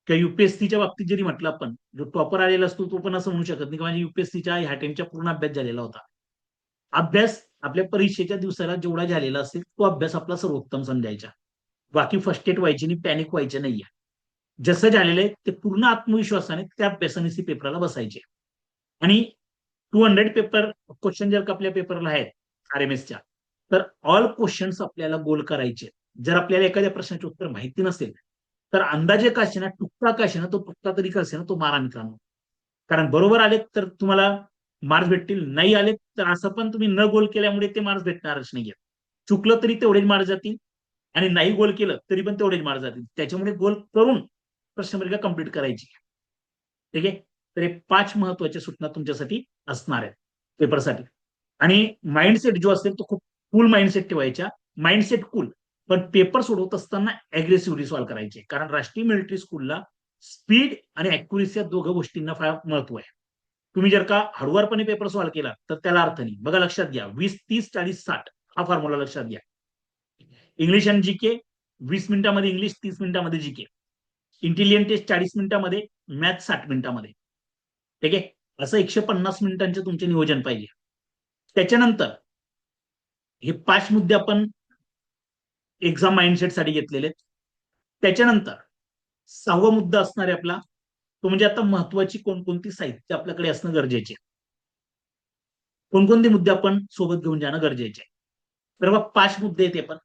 किंवा UPSCच्या बाबतीत जरी म्हटलं आपण, जो टॉपर आलेला असतो तो पण असं म्हणू शकत नाही की माझ्या UPSCच्या ह्या टाइमच्या पूर्ण अभ्यास झालेला होता. अभ्यास आपल्या परीक्षेच्या दिवसाला जेवढा झालेला असेल, तो अभ्यास आपला सर्वोत्तम समजायचा. बाकी फर्स्ट एड व्हायची नाही, पॅनिक व्हायचे नाहीये. जसं झालेलं आहे ते पूर्ण आत्मविश्वासाने त्या अभ्यासाने पेपरला बसायचे. आणि 200 पेपर क्वेश्चन जर का आपल्या पेपरला आहेत RMSच्या, तर ऑल क्वेश्चन्स आपल्याला गोल करायचे. जर आपल्याला एखाद्या प्रश्नाचे उत्तर माहिती नसेल, तर अंदाजे का असेना, टुक्का का असेना, तो टुक्का तरी का असेना, तो मारा मित्रांनो. कारण बरोबर आले तर तुम्हाला मार्क्स भेटतील. नाही आले तर असं पण तुम्ही न गोल केल्यामुळे ते मार्क्स भेटणारच नाहीये. चुकलं तरी तेवढेच मार्क्स जातील आणि नाही गोल केलं तरी पण तेवढेच मार्क्स जातील. त्याच्यामुळे गोल करून प्रश्नपत्रिका कंप्लीट करायची. ठीक आहे. तर हे 5 महत्वाच्या सूचना तुमच्यासाठी असणार आहेत पेपरसाठी. आणि माइंडसेट जो असेल तो खूप कूल माइंडसेट ठेवायचा. माइंडसेट कूल, पण पेपर सोडवत असताना अग्रेसिव्हली सॉल्व्ह करायचे. कारण राष्ट्रीय मिलिटरी स्कूलला स्पीड आणि अॅक्युरेसी या दोघं गोष्टींना फार महत्व आहे. तुम्ही जर का हळुवारपणे पेपर सॉल्व्ह केला तर त्याला अर्थ नाही. बघा लक्षात घ्या, 20-30-40-60 हा फॉर्म्युला लक्षात घ्या. इंग्लिश आणि जीके 20 मिनिटांमध्ये इंग्लिश, 30 मिनिटांमध्ये जीके. इंटेलिजंट टेस्ट 40 मिनिटांमध्ये, मॅथ 60 मिनिटांमध्ये. ठीक आहे. असं 150 मिनिटांचे तुमचे नियोजन पाहिजे. त्याच्यानंतर हे 5 मुद्दे आपण एक्झाम माइंडसेट साठी घेतलेले आहेत. त्याच्यानंतर 6वा मुद्दा असणार आहे आपला, तो म्हणजे आता महत्वाची कोणकोणती साहित्य आपल्याकडे असणं गरजेचे, कोणकोणते मुद्दे आपण सोबत घेऊन जाणं गरजेचे आहे. तर बघा 5 मुद्दे आहेत. पण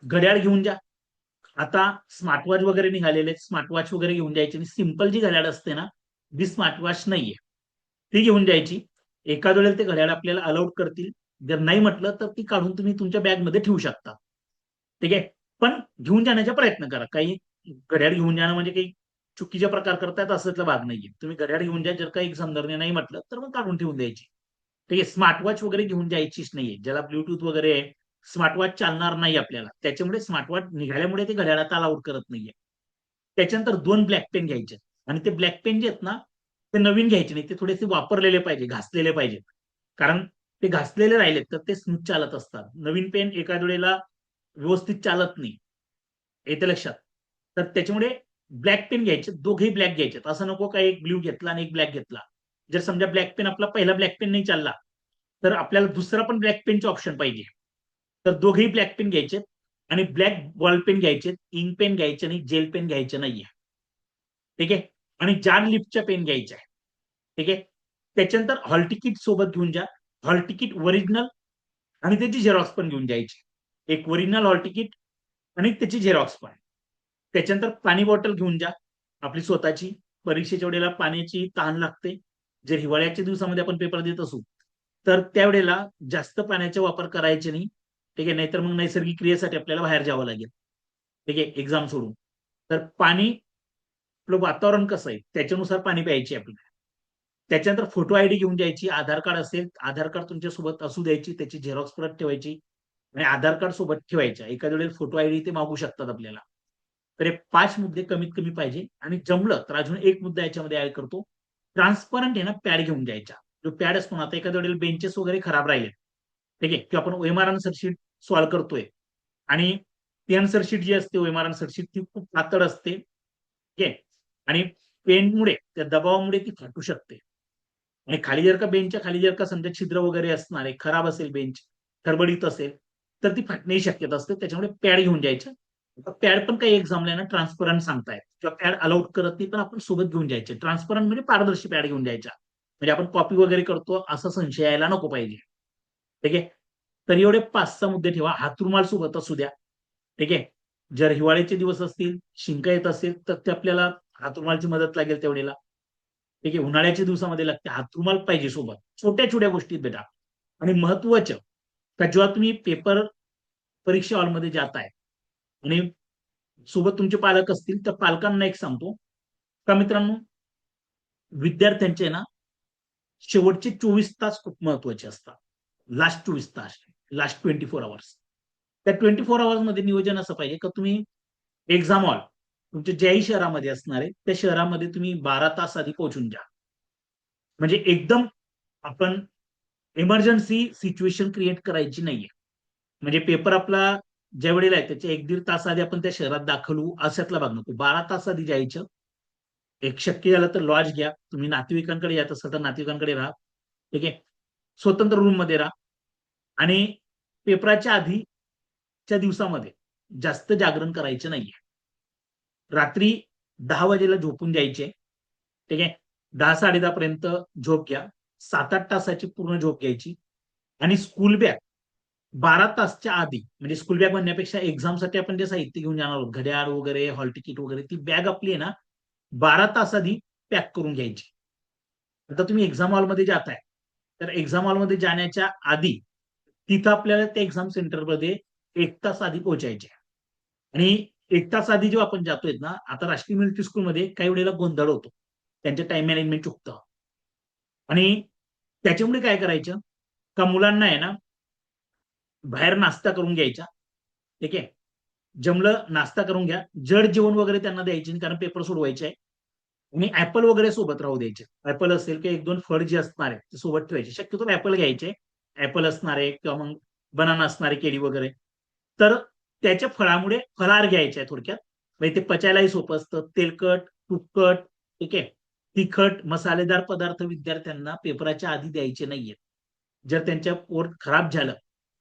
घड्याळ घेऊन जा. आता स्मार्टवॉच वगैरे निघालेले, स्मार्टवॉच वगैरे घेऊन जायची आणि सिंपल जी घड्याळ असते ना, जी स्मार्टवॉच नाहीये ती घेऊन जायची. एका वेळेला ते घड्याळ आपल्याला अलाउड करतील. जर नाही म्हटलं तर ती काढून तुम्ही तुमच्या बॅगमध्ये ठेवू शकता. ठीक आहे. पण घेऊन जाण्याचा प्रयत्न करा. काही घड्याळ घेऊन जाणं म्हणजे काही चुकीचे प्रकार करतायत असल्याचा भाग नाहीये. तुम्ही घड्याळ घेऊन जा. जर काही एक्झामदारने नाही म्हटलं तर मग काढून ठेवून द्यायची. ठीक आहे. स्मार्टवॉच वगैरे घेऊन जायचीच नाहीये. ज्याला ब्लूटूथ वगैरे आहे, स्मार्टवॉच चालणार नाही आपल्याला. त्याच्यामुळे स्मार्टवॉच निघाल्यामुळे ते घड्याळात अलाउड करत नाहीये. त्याच्यानंतर 2 ब्लॅक पेन घ्यायचे आणि ते ब्लॅक पेन जे आहेत ना, ते नवीन घ्यायचे नाही. ते थोडेसे वापरलेले पाहिजे, घासलेले पाहिजेत. कारण ते घासलेले राहिलेत तर ते स्मूथ चालत असतात. नवीन पेन एका वेळेला व्यवस्थित चालत नाही. येते लक्षात. तर त्याच्यामुळे ब्लॅक पेन घ्यायचे, दोघेही ब्लॅक घ्यायचे. असं नको का एक ब्ल्यू घेतला आणि एक ब्लॅक घेतला. जर समजा ब्लॅक पेन आपला पहिला ब्लॅक पेन नाही चालला, तर आपल्याला दुसरा पण ब्लॅक पेनचे ऑप्शन पाहिजे. तर दोघेही ब्लॅक पेन घ्यायचे आणि ब्लॅक बॉल पेन घ्यायचे, इंक पेन घ्यायचे आणि जेल पेन घ्यायचे नाहीये. ठीक आहे. आणि जाड लिपच्या पेन घ्यायच्या आहे. ठीक आहे. त्याच्यानंतर हॉल तिकीट सोबत घेऊन जा. हॉल तिकीट ओरिजिनल आणि त्याची झेरॉक्स पण घेऊन जायची. एक ओरिजिनल हॉल तिकीट आणि त्याची झेरॉक्स पण. त्याच्यानंतर पाणी बॉटल घेऊन जा आपली स्वतःची. परीक्षेच्या वेळेला पाण्याची तहान लागते. जर हिवाळ्याच्या दिवसामध्ये आपण पेपर देत असू तर त्यावेळेला जास्त पाण्याचा वापर करायचे नाही. ठीक आहे. नाहीतर मग नैसर्गिक क्रियेसाठी आपल्याला बाहेर जावं लागेल. ठीक आहे. एक्झाम सोडून. तर पाणी, आपलं वातावरण कसं आहे त्याच्यानुसार पाणी प्यायचे आपल्याला. त्याच्यानंतर फोटो आयडी घेऊन जायची. आधार कार्ड असेल, आधार कार्ड तुमच्या सोबत असू द्यायची, त्याची झेरॉक्स परत ठेवायची आणि आधार कार्ड सोबत ठेवायच्या. एखाद्या वेळेला फोटो आयडी ते मागू शकतात आपल्याला. तर हे 5 मुद्दे कमीत कमी पाहिजे. आणि जमलं तर अजून एक मुद्दा याच्यामध्ये ऍड करतो. ट्रान्सपरंट आहे ना, पॅड घेऊन जायचा. जो पॅड असतो ना, आता एखाद्या वेळेला बेंचेस वगैरे खराब राहिले, ठीक आहे, किंवा आपण ओएमआर आन्सर शीट सॉल्व्ह करतोय आणि ती आन्सर शीट जी असते ओएमआर आन्सर शीट ती खूप पातळ असते. ठीक आहे. आणि पेनमुळे, त्या दबावामुळे ती फाटू शकते. आणि खाली जर का बेंचच्या खाली जर का समजा छिद्र वगैरे असणार आहे, खराब असेल बेंच, खडबडीत असेल, तर ती फाटण्याची शक्यता असते. त्याच्यामुळे पॅड घेऊन जायचं. पॅड पण काही एक्झामला ना ट्रान्सपरंट सांगतायत किंवा पॅड अलाउड करत नाही, पण आपण सोबत घेऊन जायचे. ट्रान्सपरंट म्हणजे पारदर्शी पॅड घेऊन जायचा. म्हणजे आपण कॉपी वगैरे करतो असा संशय यायला नको पाहिजे. ठीक आहे. तर एवढे 5-6 मुद्दे ठेवा. हातरुमाल सोबत असू द्या. ठीक आहे. जर हिवाळ्याचे दिवस असतील, शिंका येत असेल, तर ते आपल्याला हातरुमालची मदत लागेल तेवढेला. ठीक आहे. उन्हाळ्याच्या दिवसामध्ये लागते, हातरुमाल पाहिजे सोबत. छोट्या छोट्या गोष्टीत बेटा. आणि महत्वाचं, का जेव्हा तुम्ही पेपर परीक्षा हॉलमध्ये जाताय आणि सोबत तुमचे पालक असतील, तर पालकांना एक सांगतो का मित्रांनो, विद्यार्थ्यांचे ना शेवटचे 24 तास खूप महत्वाचे असतात. लास्ट 24 तास, लास्ट 24 आवर्स. त्या 24 आवर्स मध्ये नियोजन असं पाहिजे का तुम्ही एक्झाम हॉल तुमच्या ज्याही शहरामध्ये असणार आहे त्या शहरामध्ये तुम्ही 12 तास आधी पोहोचून जा. म्हणजे एकदम आपण इमर्जन्सी सिच्युएशन क्रिएट करायची नाहीये. म्हणजे पेपर आपला ज्या वेळेला आहे त्याच्या 1-1.5 तास आधी आपण त्या शहरात दाखल होऊ अशातला भाग नको. 12 तास आधी जायचं. एक शक्य झालं तर लॉज घ्या. तुम्ही नातेवाईकांकडे येत असाल तर नातेवाईकांकडे राहा. ठीक आहे. स्वतंत्र रूम मध्ये राहा. आणि पेपराच्या आधीच्या दिवसामध्ये जास्त जागरण करायचं नाहीये. रात्री 10 वाजेला झोपून जायचे. ठीक आहे. 10-10:30 पर्यंत झोप घ्या. 7-8 तासाची पूर्ण झोप घ्यायची. आणि स्कूल बॅग 12 तासच्या आधी, म्हणजे स्कूल बॅग म्हणण्यापेक्षा एक्झामसाठी आपण जे साहित्य घेऊन जाणार आहोत, घड्याळ वगैरे, हॉल तिकीट वगैरे, ती बॅग आपली आहे ना 12 तास आधी पॅक करून घ्यायची. आता तुम्ही एक्झाम हॉलमध्ये जाताय तर एक्झाम हॉलमध्ये जाण्याच्या आधी तिथं आपल्याला त्या एक्झाम सेंटरमध्ये 1 तास आधी पोहोचायचे. आणि 1 तास आधी जेव्हा आपण जातोय ना, आता राष्ट्रीय मिलिटरी स्कूलमध्ये काही वेळेला गोंधळ होतो, त्यांचे टाइम मॅनेजमेंट चुकतं. आणि त्याच्यामुळे काय करायचं का मुलांना आहे ना, बाहेर नाश्ता करून घ्यायचा. ठीक आहे, जमलं नाश्ता करून घ्या, जड जेवण वगैरे त्यांना द्यायचे नाही, कारण पेपर सोडवायचे आहे. आणि ऍपल वगैरे सोबत राहू द्यायचे. ऍपल असेल किंवा 1-2 फळ जे असणार आहे ते सोबत ठेवायचे. शक्यतो ऍपल घ्यायचे, ऍपल असणारे किंवा मग बनाना असणारे, केळी वगैरे. तर त्याच्या फळामुळे फळार घ्यायचे आहे थोडक्यात. म्हणजे ते पचायलाही सोपं असतं. तेलकट, तुपकट, ठीक आहे, तिखट, मसालेदार पदार्थ विद्यार्थ्यांना पेपराच्या आधी द्यायचे नाहीयेत. जर त्यांच्या पोट खराब झालं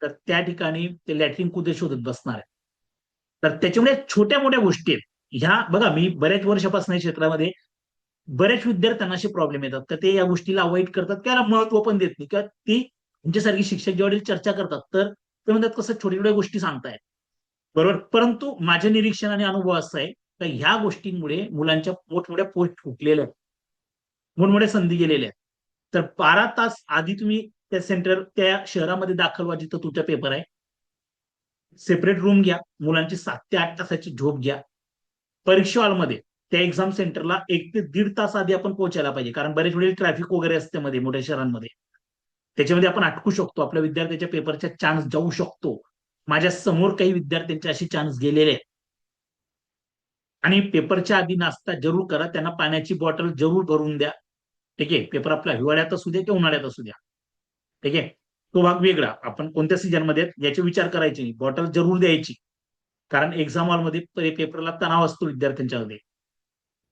तर त्या ठिकाणी ते लॅट्रिन कुठे शोधत बसणार आहे. तर त्याच्यामुळे छोट्या मोठ्या गोष्टी आहेत ह्या. बघा, मी बऱ्याच वर्षापासून या क्षेत्रामध्ये, बऱ्याच विद्यार्थ्यांना असे प्रॉब्लेम येतात तर ते या गोष्टीला अवॉइड करतात, त्याला महत्व पण देत नाही, किंवा ती तुमच्यासारखी शिक्षक जेव्हा चर्चा करतात तर ते म्हणतात कसं छोट्या छोट्या गोष्टी सांगतायत. बरोबर, परंतु माझे निरीक्षण आणि अनुभव असं आहे तर ह्या गोष्टींमुळे मुलांच्या मोठमोठ्या पोस्ट फुटलेल्या आहेत, मोठमोठ्या संधी गेलेल्या आहेत. तर 12 तास आधी तुम्ही त्या सेंटर, त्या शहरामध्ये दाखल व्हा जिथं तुमचा पेपर आहे. सेपरेट रूम घ्या, मुलांची 7 ते 8 तासाची झोप घ्या. परीक्षा हॉलमध्ये त्या एक्झाम सेंटरला 1 ते 1.5 तास आधी आपण पोहोचायला पाहिजे, कारण बरेच वेळी ट्रॅफिक वगैरे असते मध्ये मोठ्या शहरांमध्ये. त्याच्यामध्ये आपण अटकू शकतो, आपल्या विद्यार्थ्याच्या पेपरच्या चान्स जाऊ शकतो. माझ्या समोर काही विद्यार्थ्यांचे असे चान्स गेलेले आहेत. आणि पेपरच्या आधी नाश्ता जरूर करा, त्यांना पाण्याची बॉटल जरूर भरून द्या. ठीक आहे, पेपर आपला हिवाळ्यात असू द्या किंवा उन्हाळ्यात असू द्या. ठीक आहे, तो भाग वेगळा, आपण कोणत्या सीझनमध्ये याचे विचार करायचे नाही, बॉटल जरूर द्यायची. कारण एक्झाम हॉलमध्ये पेपरला तणाव असतो विद्यार्थ्यांच्यामध्ये.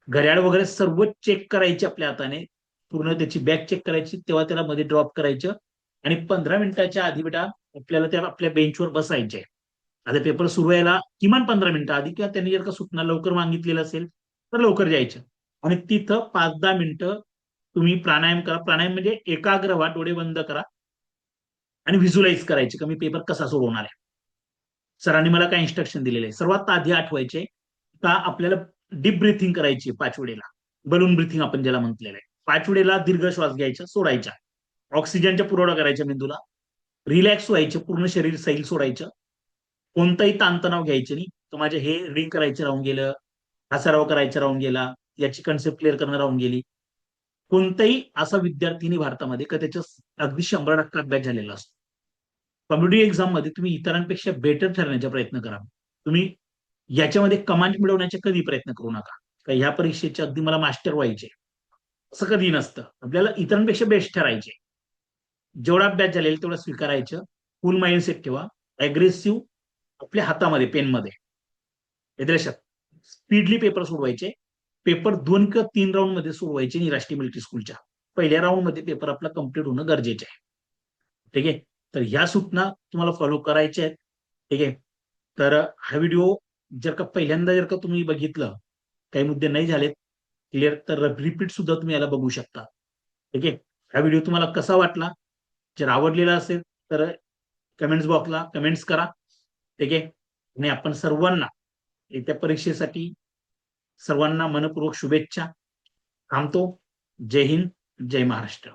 घड्याळ वगैरे सर्व चेक करायचे आपल्या हाताने, पूर्ण त्याची बॅग चेक करायची, तेव्हा त्याला मध्ये ड्रॉप करायचं. आणि 15 मिनिटाच्या आधी बेटा आपल्याला त्या आपल्या बेंचवर बसायचे. आता पेपर सुरू व्हायला किमान 15 मिनिटं आधी, किंवा त्यांनी जर का सूचना लवकर मागितलेलं असेल तर लवकर जायचं. आणि तिथं 5-10 मिनिटं तुम्ही प्राणायाम करा. प्राणायाम म्हणजे एकाग्र व्हा, डोळे बंद करा आणि व्हिज्युअलाइज करायचे की मी पेपर कसा सोडवणार आहे. सरांनी मला काय इन्स्ट्रक्शन दिलेले आहे. सर्वात आधी आठवायचे का आपल्याला डीप ब्रिथिंग करायची 5 वेळेला, बलून ब्रिथिंग आपण ज्याला म्हटलेलं आहे. 5 वेळेला दीर्घ श्वास घ्यायचा, सोडायचा, ऑक्सिजनचा पुरवठा करायचा मेंदूला, रिलॅक्स व्हायचे, पूर्ण शरीर सैल सोडायचं, कोणताही ताणतणाव घ्यायचे नाही. तर माझे हे रीडिंग करायचं राहून गेलं, हा सराव करायचा राहून गेला, याची कन्सेप्ट क्लिअर करणं राहून गेली. कोणताही असा विद्यार्थी नाही भारतामध्ये का त्याच्या अगदी 100% अभ्यास झालेला असतो. कॉम्पिटेटिव्ह एक्झाम मध्ये तुम्ही इतरांपेक्षा बेटर ठरण्याचा प्रयत्न करा. तुम्ही याच्यामध्ये कमांड मिळवण्याचे कधी प्रयत्न करू नका का ह्या परीक्षेचे अगदी मला मास्टर व्हायचे, असं कधी नसतं. आपल्याला इतरांपेक्षा बेस्ट ठरायचे. जेवढा अभ्यास झालेला तेवढा स्वीकारायचं, फुल माइंडसेट ठेवा, अग्रेसिव्ह आपल्या हातामध्ये पेनमध्ये येते लक्षात. स्पीडली पेपर सोडवायचे. पेपर 2 किंवा 3 राऊंड मध्ये सोडवायचे नाही राष्ट्रीय मिलिटरी स्कूलच्या. पहिल्या राऊंड मध्ये पेपर आपला कम्प्लीट होणं गरजेचं आहे. ठीक आहे, तर ह्या सूचना तुम्हाला फॉलो करायच्या आहेत. ठीक आहे, तर हा व्हिडिओ जर का पहिल्यांदा जर का तुम्ही बघितलं, काही मुद्दे नाही झालेत क्लिअर, तर रिपीट सुद्धा तुम्ही याला बघू शकता. ठीक आहे, हा व्हिडिओ तुम्हाला कसा वाटला, जर आवडलेला असेल तर कमेंट्स बॉक्सला कमेंट्स करा. ठीक आहे, आणि आपण सर्वांना येत्या परीक्षेसाठी सर्वांना मनपूर्वक शुभेच्छा. थांबतो. जय हिंद, जय महाराष्ट्र.